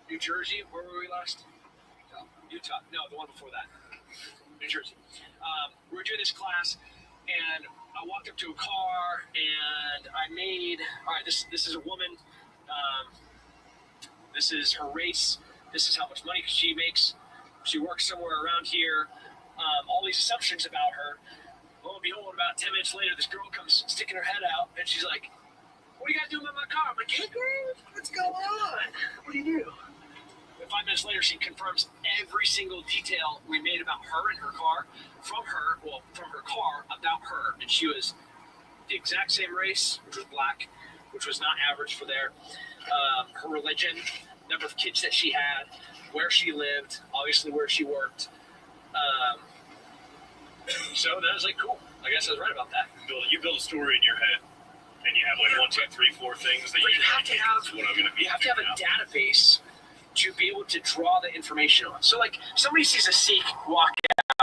New Jersey, where were we last? Utah. No, the one before that. New Jersey. We were doing this class, and I walked up to a car, and I made, all right, this is a woman. This is her race. This is how much money she makes. She works somewhere around here. All these assumptions about her. Lo and behold, about 10 minutes later, this girl comes sticking her head out, and she's like, what are you guys doing with my car? I'm like, hey, girl, what's going on? What do you do? 5 minutes later, she confirms every single detail we made about her and her car from her car about her. And she was the exact same race, which was black, which was not average for there. Her religion, number of kids that she had, where she lived, obviously where she worked. So that was like, cool. I guess I was right about that. You build a story in your head, and you have like 1, 2, 3, 4 things that But you have to have what I'm going to be. You have to have a database to be able to draw the information on. So like somebody sees a Sikh walk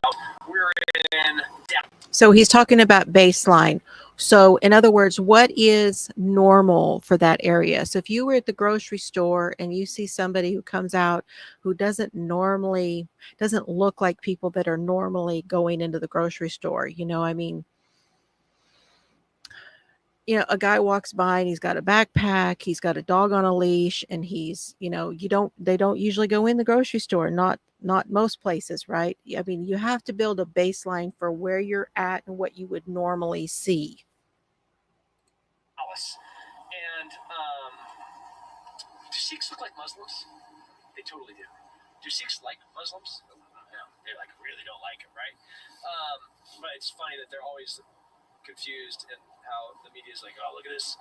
out, we're in depth. So he's talking about baseline. So in other words, what is normal for that area? So if you were at the grocery store and you see somebody who comes out who doesn't look like people that are normally going into the grocery store, I mean, a guy walks by and he's got a backpack, he's got a dog on a leash, and he's, they don't usually go in the grocery store, not most places, right? I mean, you have to build a baseline for where you're at and what you would normally see. And do Sikhs look like Muslims? They totally do. Do Sikhs like Muslims? No, they like really don't like them, right? But it's funny that they're always confused and how the media is like, oh, look at this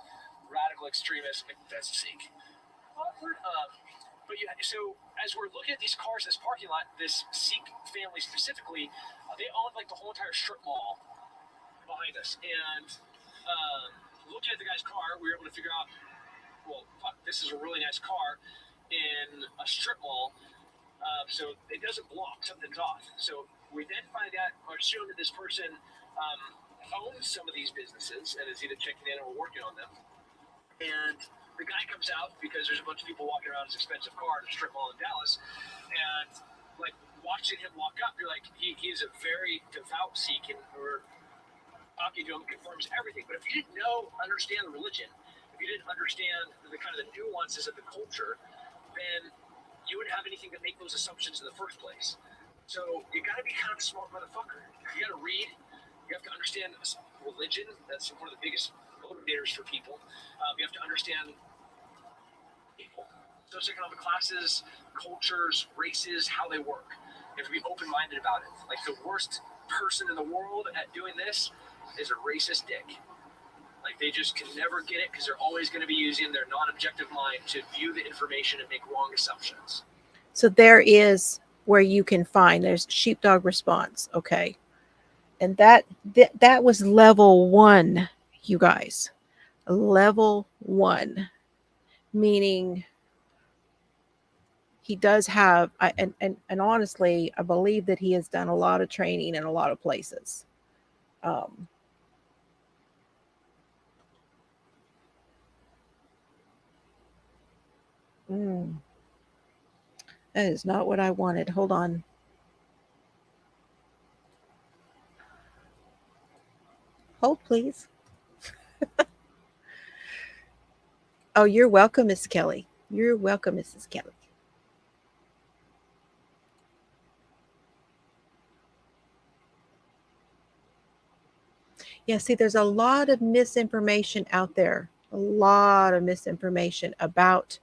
radical extremist. Like, that's a Sikh. But yeah, so as we're looking at these cars, this parking lot, this Sikh family specifically, they own like the whole entire strip mall behind us. And looking at the guy's car, we were able to figure out, well, fuck, this is a really nice car in a strip mall. So it doesn't block, something's off. So we then find out, or assume that this person owns some of these businesses and is either checking in or working on them. And the guy comes out because there's a bunch of people walking around his expensive car in a strip mall in Dallas. And like watching him walk up, you're like, he's a very devout Sikh, and we're talking to him, confirms everything. But if you didn't understand the religion, if you didn't understand the kind of the nuances of the culture, then you wouldn't have anything to make those assumptions in the first place. So you got to be kind of a smart motherfucker. You got to read. You have to understand religion. That's one of the biggest motivators for people. You have to understand people, socioeconomic classes, cultures, races, how they work. You have to be open-minded about it. Like the worst person in the world at doing this is a racist dick. Like they just can never get it because they're always going to be using their non-objective mind to view the information and make wrong assumptions. So there is where you can find, there's sheepdog response. Okay. And that was level 1, you guys. Level 1, meaning he does have, and honestly, I believe that he has done a lot of training in a lot of places. That is not what I wanted. Hold on. Hold, please. Oh, you're welcome, Miss Kelly. You're welcome, Mrs. Kelly. Yeah, see, there's a lot of misinformation out there. A lot of misinformation about,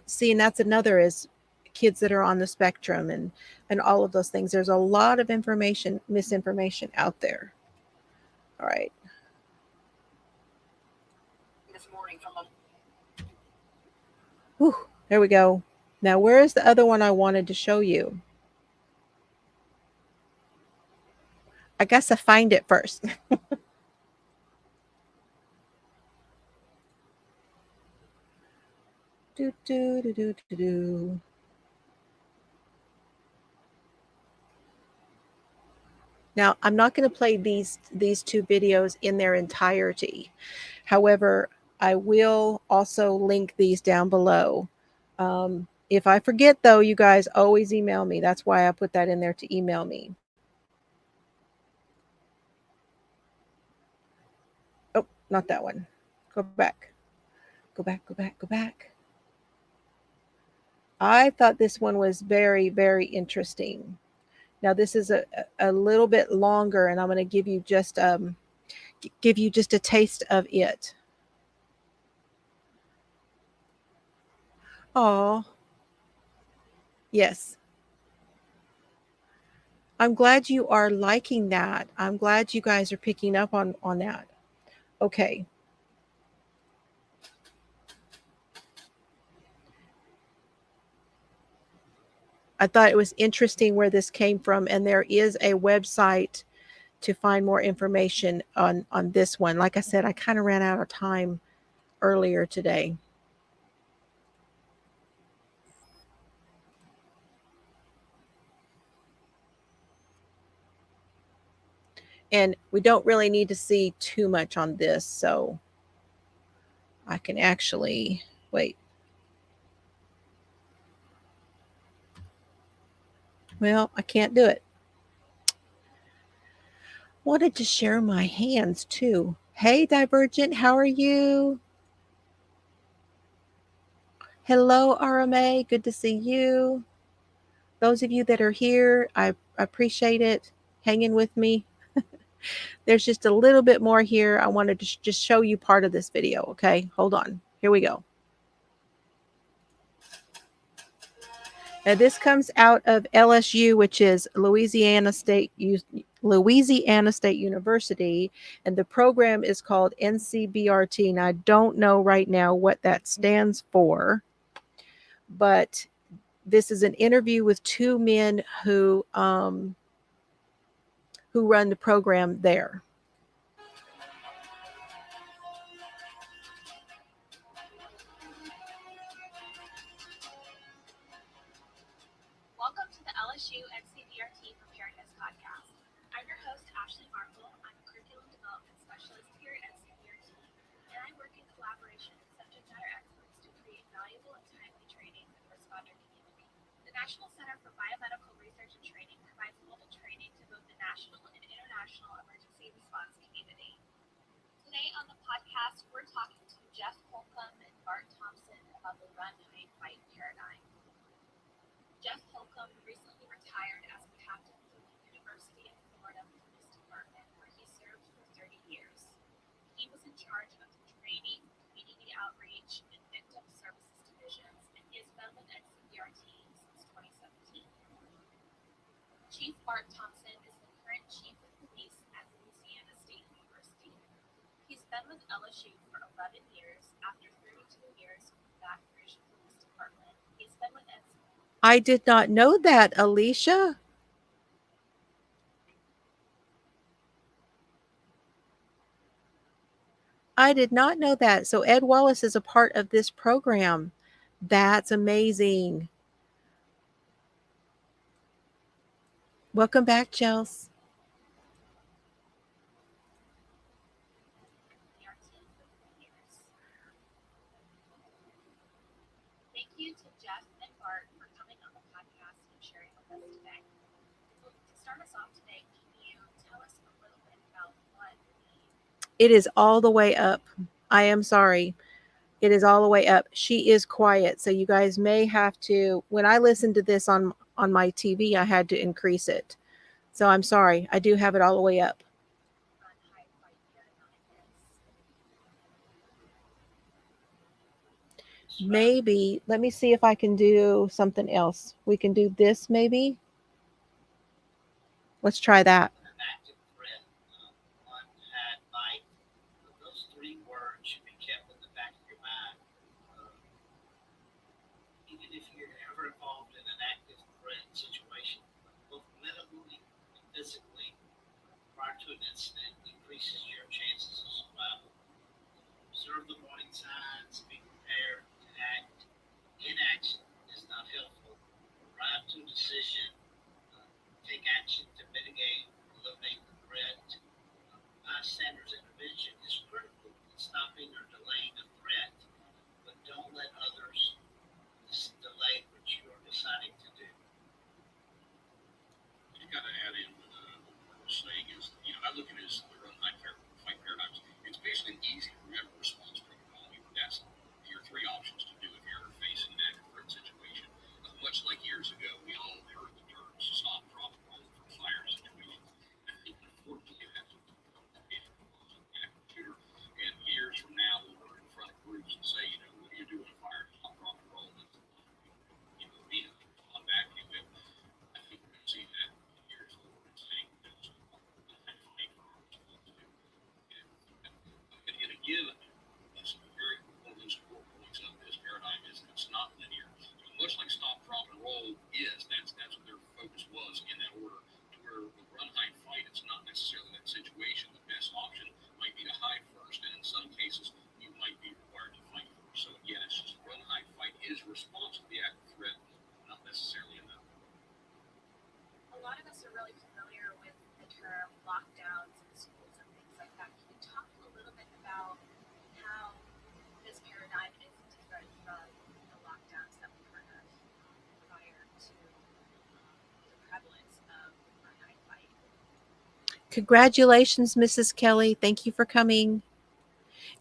see, and that's another is kids that are on the spectrum and all of those things. There's a lot of misinformation out there. All right. This morning from Whew, there we go. Now, where is the other one I wanted to show you? I guess I find it first. do, do, do, do, do, do. Now, I'm not going to play these 2 videos in their entirety. However, I will also link these down below. If I forget, though, you guys always email me. That's why I put that in there, to email me. Oh, not that one. Go back. Go back, go back, go back. I thought this one was very, very interesting. Now, this is a little bit longer, and I'm going to give you just a taste of it. Oh, yes. I'm glad you are liking that. I'm glad you guys are picking up on that. Okay. I thought it was interesting where this came from, and there is a website to find more information on this one. Like I said, I kind of ran out of time earlier today. And we don't really need to see too much on this, so I can actually wait. Well, I can't do it. Wanted to share my hands too. Hey, Divergent, how are you? Hello, RMA. Good to see you. Those of you that are here, I appreciate it. Hanging with me. There's just a little bit more here. I wanted to just show you part of this video. Okay, hold on. Here we go. Now, this comes out of LSU, which is Louisiana State University, and the program is called NCBRT. And I don't know right now what that stands for, but this is an interview with two men who run the program there. Welcome to the LSU NCVRT Preparedness Podcast. I'm your host, Ashley Markle. I'm a curriculum development specialist here at NCVRT, and I work in collaboration with subject matter experts to create valuable and timely training for the responder community. The National Center for Biomedical Research and Training provides global training to both the national and international emergency response community. Today on the podcast, we're talking to Jeff Holcomb and Bart Thompson about the run, hide, fight paradigm. Jeff Holcomb recently retired as a captain from the University of Florida Police Department, where he served for 30 years. He was in charge of the training, community outreach, and victim services divisions, and he has been with NCVRT since 2017. Chief Bart Thompson is the current chief of police at Louisiana State University. He's been with LSU for 11 years after 32 years with the Baton Rouge Police Department. He's been with NCVRT. I did not know that, Alicia. I did not know that. So Ed Wallace is a part of this program. That's amazing. Welcome back, Chels. Thank you to Jeff and Bart for coming on the podcast and sharing with us today. To start us off today, can you tell us a little bit about what It is all the way up. I am sorry. It is all the way up. She is quiet, so you guys may have to. When I listened to this on my TV, I had to increase it. So I'm sorry. I do have it all the way up. run, hide, fight paradigm is? Maybe let me see if I can do something else. We can do this maybe. Let's try that. Active threat, run, hide, fight. Those three words should be kept in the back of your mind. Even if you're ever involved in an active threat situation, both mentally and physically, prior to an incident, increases your chances of survival. Observe the warning signs, be prepared to act. Inaction is not helpful. Arrive to a decision, take action to mitigate term lockdowns in schools and things like that. Can you talk a little bit about how this paradigm is different from the lockdowns that we heard of prior to the prevalence of night fight? Congratulations, Mrs. Kelly. Thank you for coming.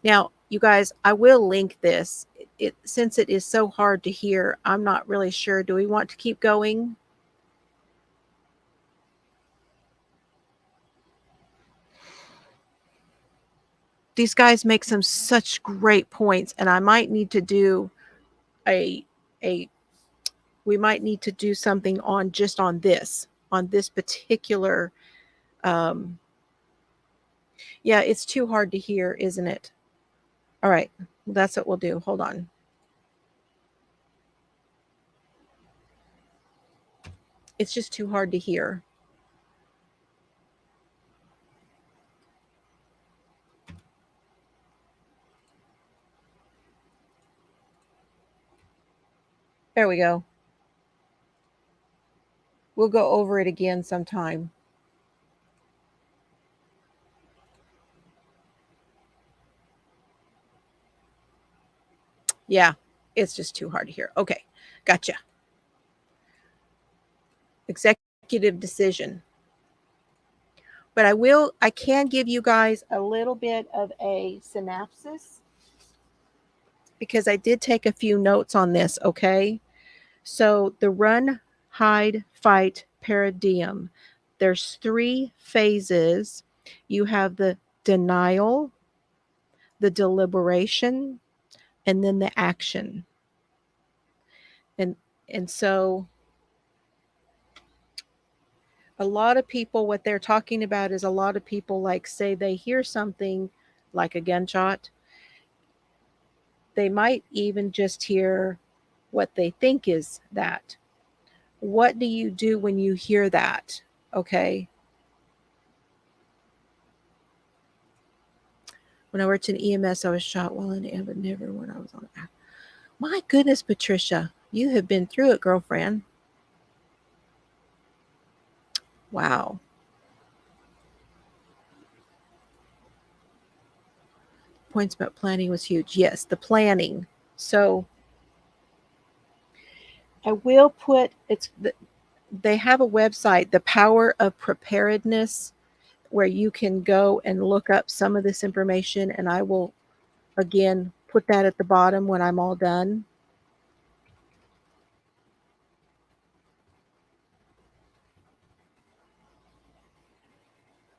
Now, you guys, I will link this. Since it is so hard to hear, I'm not really sure. Do we want to keep going? These guys make some such great points, and I might need to do a we might need to do something on just on this particular yeah, it's too hard to hear, isn't it? All right, that's what we'll do. Hold on. It's just too hard to hear. There we go. We'll go over it again sometime. Yeah, it's just too hard to hear. Okay, gotcha. Executive decision. But I can give you guys a little bit of a synopsis because I did take a few notes on this, okay? So the run, hide, fight paradigm. There's 3 phases. You have the denial, the deliberation, and then the action. And so a lot of people, what they're talking about is a lot of people, like, say they hear something like a gunshot. They might even just hear what they think is that. What do you do when you hear that? Okay. When I worked in EMS, I was shot while in it, but never when I was on. My goodness, Patricia, you have been through it, girlfriend. Wow. Points about planning was huge. Yes, the planning. So I will put they have a website, The Power of Preparedness, where you can go and look up some of this information, and I will again put that at the bottom when I'm all done.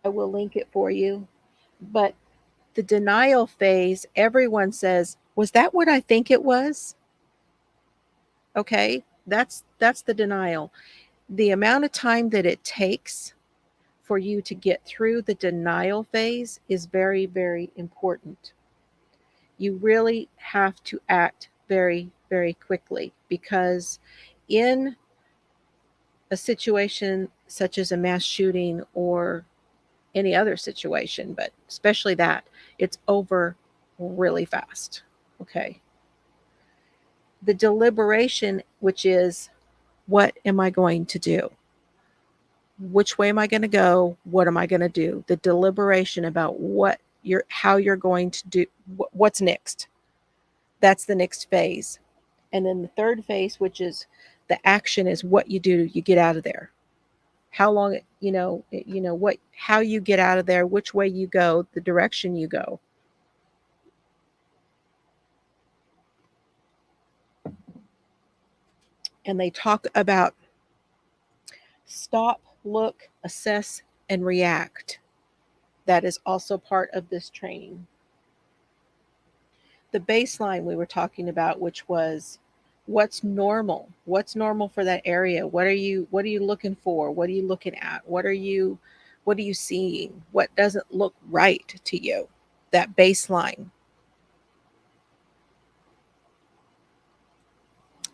I will link it for you. But the denial phase, everyone says, was that what I think it was? Okay, that's the denial. The amount of time that it takes for you to get through the denial phase is very, very important. You really have to act very, very quickly, because in a situation such as a mass shooting or any other situation, but especially that, it's over really fast. Okay. The deliberation, which is, what am I going to do? Which way am I going to go? What am I going to do? The deliberation about how you're going to do, what's next. That's the next phase. And then the third phase, which is the action, is what you do. You get out of there. How long, how you get out of there, which way you go, the direction you go. And they talk about stop, look, assess, and react. That is also part of this training. The baseline we were talking about, which was what's normal for that area. What are you looking for? What are you looking at? What are you seeing? What doesn't look right to you? That baseline.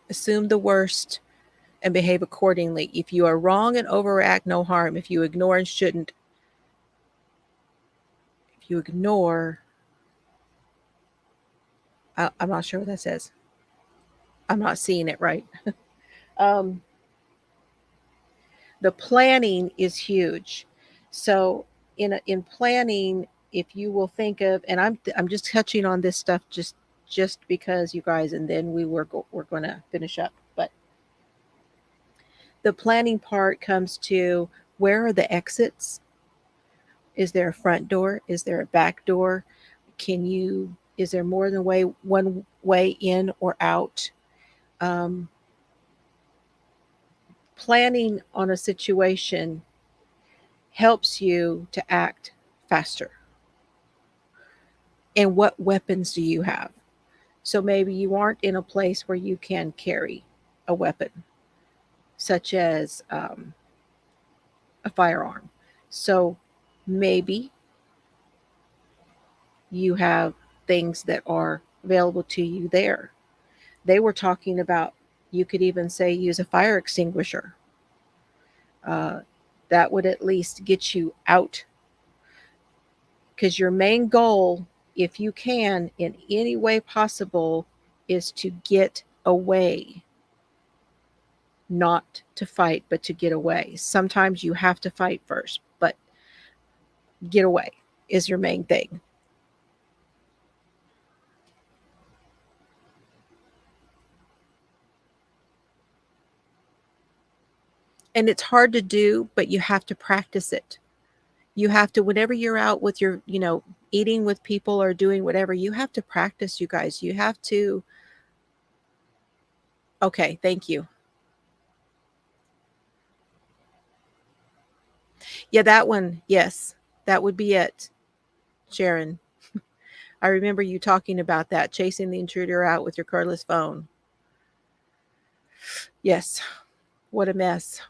Assume the worst and behave accordingly. If you are wrong and overreact, no harm. If you ignore and shouldn't, if you ignore, I'm not sure what that says. I'm not seeing it right. The planning is huge. So in planning, if you will think of, and I'm just touching on this stuff just because you guys, and then we're going to finish up. But the planning part comes to, where are the exits? Is there a front door? Is there a back door? Is there more than one way in or out? Um, Planning on a situation helps you to act faster. And what weapons do you have? So maybe you aren't in a place where you can carry a weapon, such as a firearm. So maybe you have things that are available to you there. They were talking about, you could even say, use a fire extinguisher. Uh, that would at least get you out, because your main goal, if you can, in any way possible, is to get away, not to fight, but to get away. Sometimes you have to fight first, but get away is your main thing. And it's hard to do, but you have to practice it. You have to, whenever you're out with your, eating with people or doing whatever, you have to practice, you guys. You have to. Okay, thank you. Yeah, that one. Yes, that would be it, Sharon. I remember you talking about that, chasing the intruder out with your cordless phone. Yes, what a mess.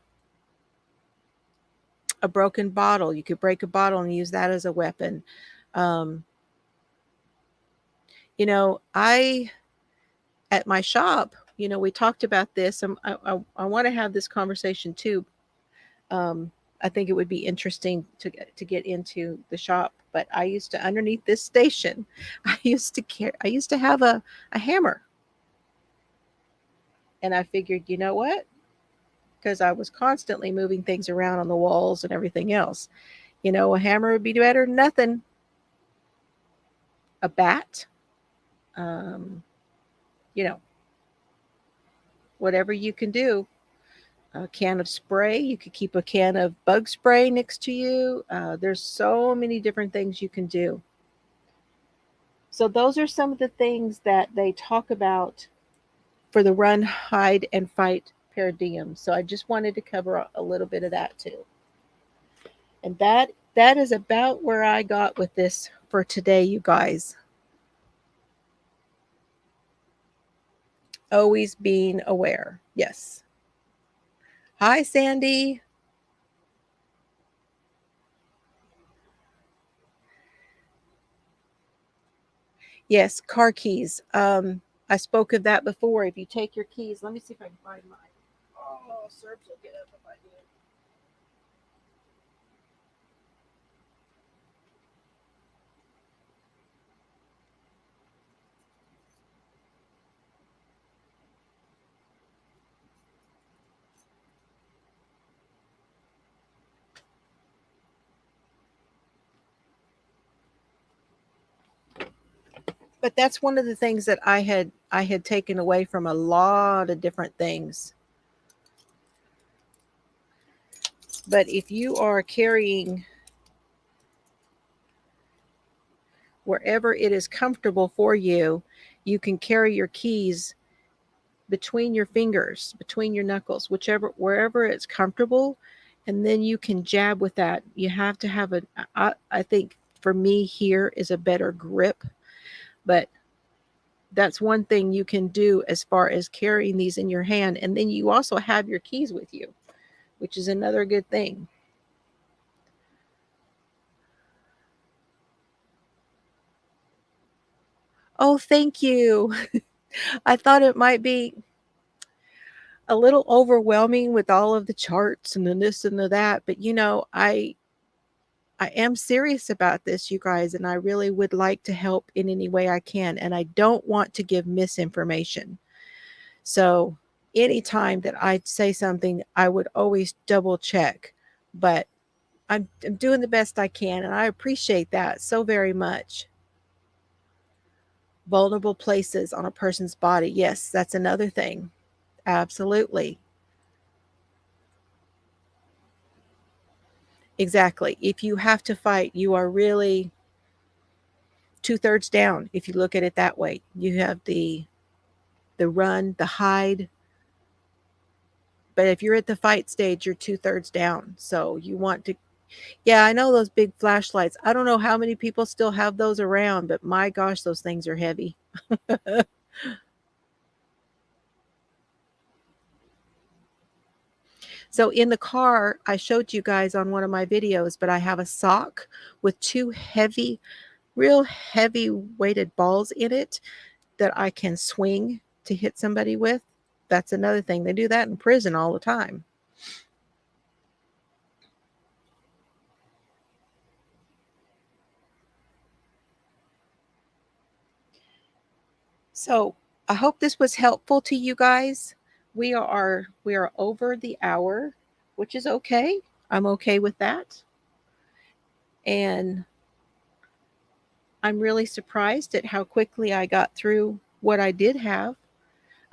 A broken bottle. You could break a bottle and use that as a weapon. Um, I, at my shop, we talked about this. I want to have this conversation too. I think it would be interesting to get into the shop. But I used to, underneath this station, I used to have a hammer. And I figured, you know what? Because I was constantly moving things around on the walls and everything else. A hammer would be better than nothing. A bat, um, you know, whatever you can do. A can of spray, you could keep a can of bug spray next to you. There's so many different things you can do. So, those are some of the things that they talk about for the run, hide, and fight paradigm. So, I just wanted to cover a little bit of that too. And that is about where I got with this for today, you guys. Always being aware. Yes. Hi, Sandy. Yes, car keys. I spoke of that before. If you take your keys, let me see if I can find mine. Oh, Serbs will get up if I do. But that's one of the things that I had taken away from a lot of different things. But if you are carrying wherever it is comfortable for you, you can carry your keys between your fingers, between your knuckles, wherever it's comfortable, and then you can jab with that. You have to have I think for me here is a better grip, but that's one thing you can do as far as carrying these in your hand, and then you also have your keys with you, which is another good thing. Oh, thank you. I thought it might be a little overwhelming with all of the charts and the this and the that, but I am serious about this, you guys, and I really would like to help in any way I can, and I don't want to give misinformation. So, anytime that I say something, I would always double check. But I'm doing the best I can, and I appreciate that so very much. Vulnerable places on a person's body. Yes, that's another thing. Absolutely. Exactly. If you have to fight, you are really 2/3 down. If you look at it that way, you have the run, the hide. But if you're at the fight stage, you're 2/3 down. So you want to, yeah, I know those big flashlights. I don't know how many people still have those around, but my gosh, those things are heavy. So in the car, I showed you guys on one of my videos, but I have a sock with two heavy, real heavy weighted balls in it that I can swing to hit somebody with. That's another thing. They do that in prison all the time. So I hope this was helpful to you guys. We are over the hour, which is okay. I'm okay with that. And I'm really surprised at how quickly I got through what I did have.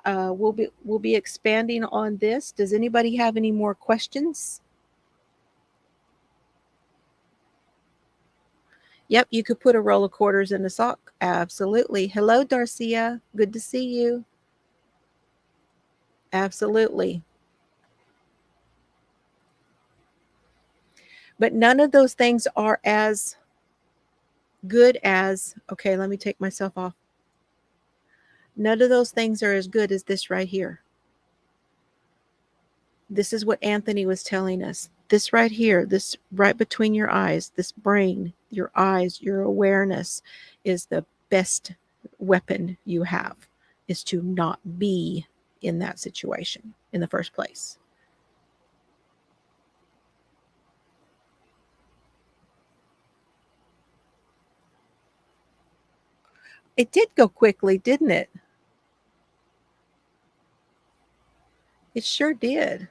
We'll be expanding on this. Does anybody have any more questions? Yep, you could put a roll of quarters in a sock. Absolutely. Hello, Darcia. Good to see you. Absolutely. But none of those things are as good as, okay, let me take myself off. None of those things are as good as this right here. This is what Anthony was telling us. This right here, this right between your eyes, this brain, your eyes, your awareness is the best weapon you have, is to not be in that situation in the first place. It did go quickly, didn't it? It sure did.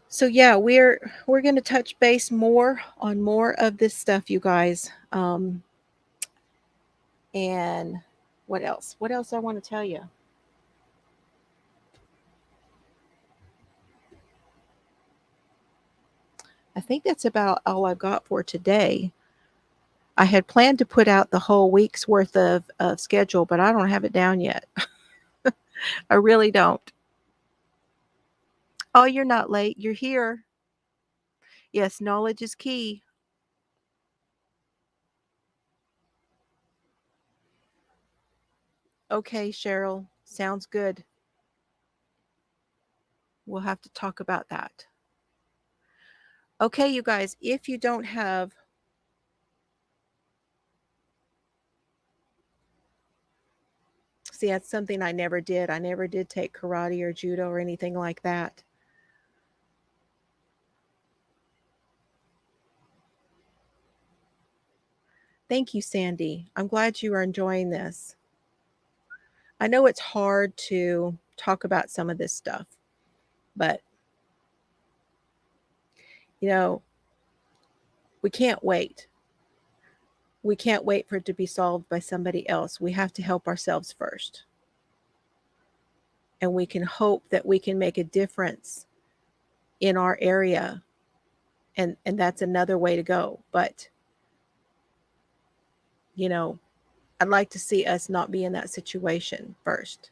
So yeah, we're going to touch base more on more of this stuff, you guys. And what else? What else I want to tell you? I think that's about all I've got for today. I had planned to put out the whole week's worth of schedule, but I don't have it down yet. I really don't. Oh, you're not late. You're here. Yes, knowledge is key. Okay, Cheryl. Sounds good. We'll have to talk about that. Okay, you guys, if you don't have see, that's something I never did. I never did take karate or judo or anything like that. Thank you, Sandy. I'm glad you are enjoying this. I know it's hard to talk about some of this stuff, but you know, we can't wait. We can't wait for it to be solved by somebody else. We have to help ourselves first. And we can hope that we can make a difference in our area. And that's another way to go. But, you know, I'd like to see us not be in that situation first.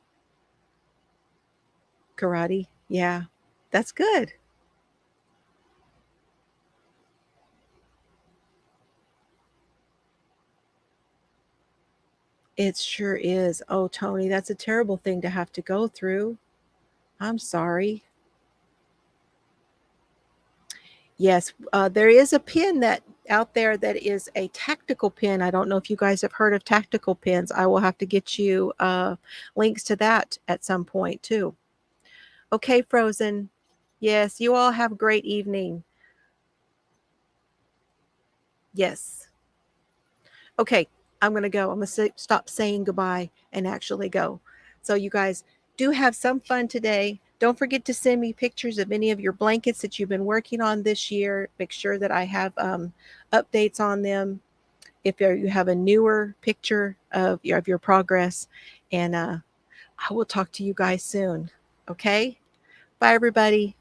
Karate, yeah, that's good. It sure is. Oh, Tony, that's a terrible thing to have to go through. I'm sorry. Yes, there is a pin that out there that is a tactical pin. I don't know if you guys have heard of tactical pins. I will have to get you links to that at some point too. Okay, Frozen. Yes, you all have a great evening. Yes. Okay, I'm going to go. I'm going to stop saying goodbye and actually go. So you guys do have some fun today. Don't forget to send me pictures of any of your blankets that you've been working on this year. Make sure that I have updates on them. If you have a newer picture of your progress, and I will talk to you guys soon. Okay? Bye, everybody.